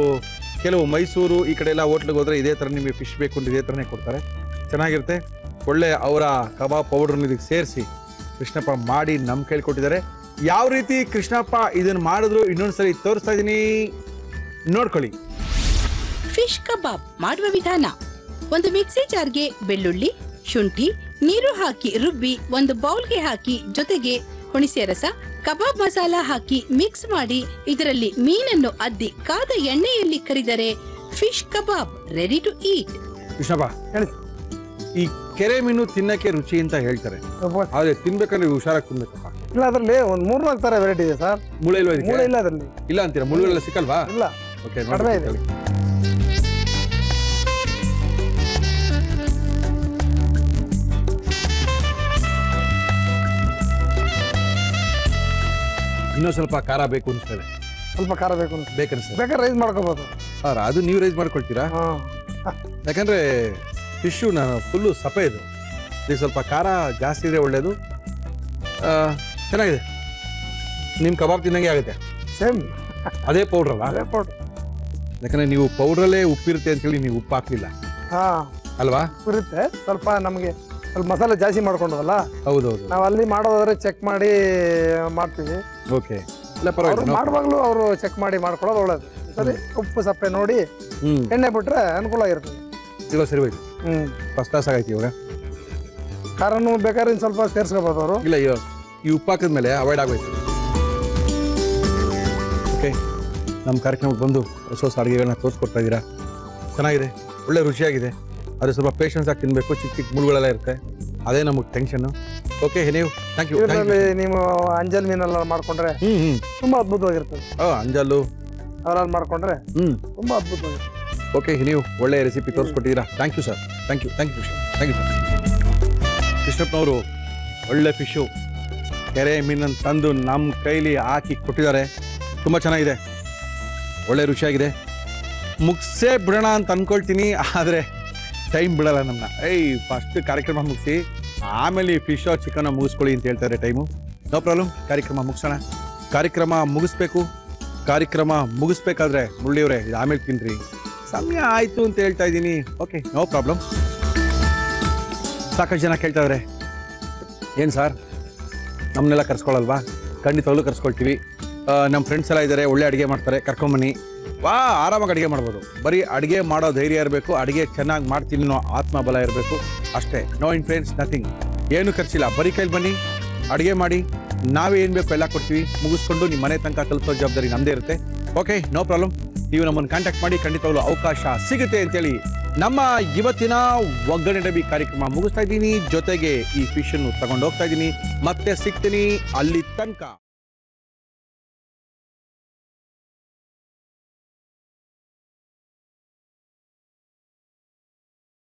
ಕೆಲವು ಮೈಸೂರು ಈ ಕಡೆ ಎಲ್ಲ ಹೋಟ್ಲಿಗೆ ಹೋದ್ರೆ ಇದೇ ಥರ ನಿಮಗೆ ಫಿಶ್ ಬೇಕು ಅಂತ ಇದೇ ಥರನೇ ಕೊಡ್ತಾರೆ. ಚೆನ್ನಾಗಿರುತ್ತೆ. ಒಳ್ಳೆ ಅವರ ಕಬಾಬ್ ಪೌಡರ್ನ ಇದಕ್ಕೆ ಸೇರಿಸಿ ಕೃಷ್ಣಪ್ಪ ಮಾಡಿ ನಮ್ಮ ಕೈಲಿ ಕೊಟ್ಟಿದ್ದಾರೆ. ಯಾವ ರೀತಿ ಕೃಷ್ಣಪ್ಪ ಇದನ್ನು ಮಾಡಿದ್ರು ಇನ್ನೊಂದ್ಸರಿ ತೋರಿಸ್ತಾ ಇದ್ದೀನಿ, ನೋಡ್ಕೊಳ್ಳಿ. ಫಿಶ್ ಕಬಾಬ್ ಮಾಡುವ ವಿಧಾನ: ಒಂದು ಮಿಕ್ಸಿ ಜಾರ್ಗೆ ಬೆಳ್ಳುಳ್ಳಿ, ಶುಂಠಿ, ನೀರು ಹಾಕಿ ರುಬ್ಬಿ ಒಂದು ಬೌಲ್ಗೆ ಹಾಕಿ, ಜೊತೆಗೆ ಹುಣಸೆ ರಸ, ಕಬಾಬ್ ಮಸಾಲ ಹಾಕಿ ಮಿಕ್ಸ್ ಮಾಡಿ ಇದರಲ್ಲಿ ಮೀನನ್ನು ಅದ್ದಿ ಕಾದ ಎಣ್ಣೆಯಲ್ಲಿ ಕರಿದರೆ fish kebab ready to eat. Krishnappa ಹೇಳಿ. ಈ ಕೆರೆ ಮೀನು ತಿನ್ನಕ್ಕೆ ರುಚಿ ಅಂತ ಹೇಳ್ತಾರೆ, ಆದ್ರೆ ತಿನ್ಬೇಕಂದ್ರೆ ಹುಷಾರಾಗಿ ತಿನ್ಬೇಕಪ್ಪ. ಇಲ್ಲ, ಅದರಲ್ಲಿ ಒಂದು 3-4 ಥರ ವೆರೈಟಿ ಇದೆ ಸರ್. ಮುಳ್ಳು ಇಲ್ವಾ ಇದಕ್ಕೆ? ಮೂಳೆ ಇಲ್ಲ ಅದರಲ್ಲಿ. ಇಲ್ಲ ಅಂತೀರಾ? ಮುಳ್ಳುಗಳೆಲ್ಲ ಸಿಕ್ಕಲ್ವಾ? ಇಲ್ಲ, ಓಕೆ, ಕಡಿಮೆ ಇದೆ. ಇನ್ನೂ ಸ್ವಲ್ಪ ಖಾರ ಬೇಕು ಅನಿಸ್ತದೆ. ಸ್ವಲ್ಪ ಖಾರ ಬೇಕು ಬೇಕನ್ಸ್ತದೆ. ಬೇಕಾದ್ರೆ ರೈಸ್ ಮಾಡ್ಕೋಬೋದು. ಅದು ನೀವು ರೈಸ್ ಮಾಡ್ಕೊಳ್ತೀರಾ? ಯಾಕಂದ್ರೆ ಫಿಶು ಫುಲ್ಲು ಸಫೇದು, ಇದು ಸ್ವಲ್ಪ ಖಾರ ಜಾಸ್ತಿ ಇದ್ರೆ ಒಳ್ಳೇದು. ಚೆನ್ನಾಗಿದೆ, ನಿಮ್ಮ ಕಬಾಬ್ ತಿನ್ನಂಗೆ ಆಗುತ್ತೆ. ಸೇಮ್ ಅದೇ ಪೌಡ್ರ್ ಅಲ್ಲ? ಅದೇ ಪೌಡ್ರ್. ಯಾಕಂದ್ರೆ ನೀವು ಪೌಡ್ರಲ್ಲೇ ಉಪ್ಪಿರುತ್ತೆ ಅಂತೇಳಿ ನೀವು ಉಪ್ಪು ಹಾಕ್ಲಿಲ್ಲ ಅಲ್ವಾ? ಇರುತ್ತೆ ಸ್ವಲ್ಪ. ನಮಗೆ ಸ್ವಲ್ಪ ಮಸಾಲೆ ಜಾಸ್ತಿ ಮಾಡ್ಕೊಂಡದಲ್ಲ. ಹೌದೌದು. ನಾವು ಅಲ್ಲಿ ಮಾಡೋದಾದ್ರೆ ಚೆಕ್ ಮಾಡಿ ಮಾಡ್ತೀವಿ. ಓಕೆ, ಇಲ್ಲ ಪರವಾಗಿಲ್ಲ. ಮಾಡುವಾಗಲೂ ಅವರು ಚೆಕ್ ಮಾಡಿ ಮಾಡ್ಕೊಳ್ಳೋದು ಒಳ್ಳೇದು. ಸರಿ, ಉಪ್ಪು ಸಪ್ಪೆ ನೋಡಿ ಎಣ್ಣೆ ಬಿಟ್ರೆ ಅನುಕೂಲ ಆಗಿರ್ತದೆ. ಇಲ್ಲ, ಸರಿ ಹೋಯ್ತು. ಫಸ್ಟ್ ಕ್ಲಾಸ್ ಆಗೈತಿ ಇವಾಗ. ಖಾರನು ಬೇಕಾದ್ರೆ ಇನ್ನು ಸ್ವಲ್ಪ ಸೇರಿಸ್ಕೋಬೋದು ಅವರು. ಇಲ್ಲ ಈ ಉಪ್ಪು ಹಾಕಿದ್ಮೇಲೆ ಅವಾಯ್ಡ್ ಆಗೋಯ್ತು. ಓಕೆ, ನಮ್ಮ ಕಾರ್ಯಕ್ರಮಕ್ಕೆ ಬಂದು ಹೊಸ ಹೊಸ ಅಡುಗೆಗಳನ್ನ ತೋರಿಸ್ಕೊಡ್ತಾ ಇದ್ದೀರಾ. ಚೆನ್ನಾಗಿದೆ, ಒಳ್ಳೆ ರುಚಿಯಾಗಿದೆ. ಅದು ಸ್ವಲ್ಪ ಪೇಷನ್ಸ್ ಆಗಿ ತಿನ್ನಬೇಕು. ಚಿಕ್ಕ ಚಿಕ್ಕ ಮುಳ್ಳುಗಳೆಲ್ಲ ಇರುತ್ತೆ, ಅದೇ ನಮಗೆ ಟೆನ್ಷನ್ನು. ಓಕೆ ನೀವು ಥ್ಯಾಂಕ್ ಯು. ಇದರಲ್ಲಿ ನೀವು ಅಂಜಲ್ ಮೀನೆಲ್ಲ ಮಾಡ್ಕೊಂಡ್ರೆ ತುಂಬಾ ಅದ್ಭುತವಾಗಿರ್ತದೆ. ಅಂಜಲ್ಲು ಅವರಲ್ಲಿ ಮಾಡ್ಕೊಂಡ್ರೆ ತುಂಬಾ ಅದ್ಭುತವಾಗಿರ್ತದೆ. ಓಕೆ, ನೀವು ಒಳ್ಳೆ ರೆಸಿಪಿ ತೋರಿಸ್ಕೊಟ್ಟಿದ್ದೀರಾ. Thank you sir. Thank you Krishna. Thank you sir. ಕೃಷ್ಣಪ್ಪನವರು ಒಳ್ಳೆ ಫಿಶು ಕೆರೆ ಮೀನನ್ನು ತಂದು ನಮ್ಮ ಕೈಲಿ ಹಾಕಿ ಕೊಟ್ಟಿದ್ದಾರೆ. ತುಂಬ ಚೆನ್ನಾಗಿದೆ, ಒಳ್ಳೆ ರುಚಿಯಾಗಿದೆ. ಮುಗಿಸೇ ಬಿಡೋಣ ಅಂತ ಅಂದ್ಕೊಳ್ತೀನಿ, ಆದರೆ ಟೈಮ್ ಬಿಡಲ್ಲ ನಮ್ಮನ್ನ. ಫಸ್ಟ್ ಕಾರ್ಯಕ್ರಮ ಮುಗಿಸಿ ಆಮೇಲೆ ಫಿಶ್ ಚಿಕನ್ ಮುಗಿಸ್ಕೊಳ್ಳಿ ಅಂತ ಹೇಳ್ತಾರೆ ಟೈಮು. ನೋ ಪ್ರಾಬ್ಲಮ್, ಕಾರ್ಯಕ್ರಮ ಮುಗಿಸೋಣ. ಕಾರ್ಯಕ್ರಮ ಮುಗಿಸ್ಬೇಕಾದ್ರೆ ಮುರಳಿಯವರೇ ಇದು ಆಮೇಲೆ ತಿನ್ನಿರಿ, ಸಮಯ ಆಯಿತು ಅಂತ ಹೇಳ್ತಾ ಇದ್ದೀನಿ. Okay, no problem. ಸಾಕಷ್ಟು ಜನ ಕೇಳ್ತಾ ಇದ್ದಾರೆ, ಏನು ಸರ್ ನಮ್ಮನ್ನೆಲ್ಲ ಕರ್ಸ್ಕೊಳ್ಳಲ್ವಾ? ಖಂಡಿತವಾಗ್ಲೂ ಕರ್ಸ್ಕೊಳ್ತೀವಿ. ನಮ್ಮ ಫ್ರೆಂಡ್ಸ್ ಎಲ್ಲ ಇದ್ದಾರೆ, ಒಳ್ಳೆ ಅಡುಗೆ ಮಾಡ್ತಾರೆ, ಕರ್ಕೊಂಬನ್ನಿ. ಆರಾಮಾಗಿ ಅಡುಗೆ ಮಾಡ್ಬೋದು. ಬರೀ ಅಡುಗೆ ಮಾಡೋ ಧೈರ್ಯ ಇರಬೇಕು, ಅಡುಗೆ ಚೆನ್ನಾಗಿ ಮಾಡ್ತೀನಿ ಅನ್ನೋ ಆತ್ಮಬಲ ಇರಬೇಕು ಅಷ್ಟೇ. No influence, nothing. ಏನು ಖರ್ಚಿಲ್ಲ, ಬರೀ ಕೈಲಿ ಬನ್ನಿ, ಅಡುಗೆ ಮಾಡಿ, ನಾವೇ ಏನು ಬೇಕು ಎಲ್ಲ ಕೊಡ್ತೀವಿ. ಮುಗಿಸ್ಕೊಂಡು ನಿಮ್ಮ ಮನೆ ತನಕ ತಲುಪೋ ಜವಾಬ್ದಾರಿ ನಮ್ಮದೇ ಇರುತ್ತೆ. Okay, no problem. ನೀವು ನಮ್ಮನ್ನು ಕಾಂಟ್ಯಾಕ್ಟ್ ಮಾಡಿ, ಖಂಡಿತವಾಗ್ಲೂ ಅವಕಾಶ ಸಿಗುತ್ತೆ ಅಂತೇಳಿ ನಮ್ಮ ಇವತ್ತಿನ ಒಗ್ಗರಣೆ ಡಬ್ಬಿ ಕಾರ್ಯಕ್ರಮ ಮುಗಿಸ್ತಾ ಇದ್ದೀನಿ. ಜೊತೆಗೆ ಈ ಫಿಶನ್ನು ತಗೊಂಡು ಹೋಗ್ತಾ ಇದ್ದೀನಿ. ಮತ್ತೆ ಸಿಗ್ತೀನಿ ಅಲ್ಲಿ ತನಕ.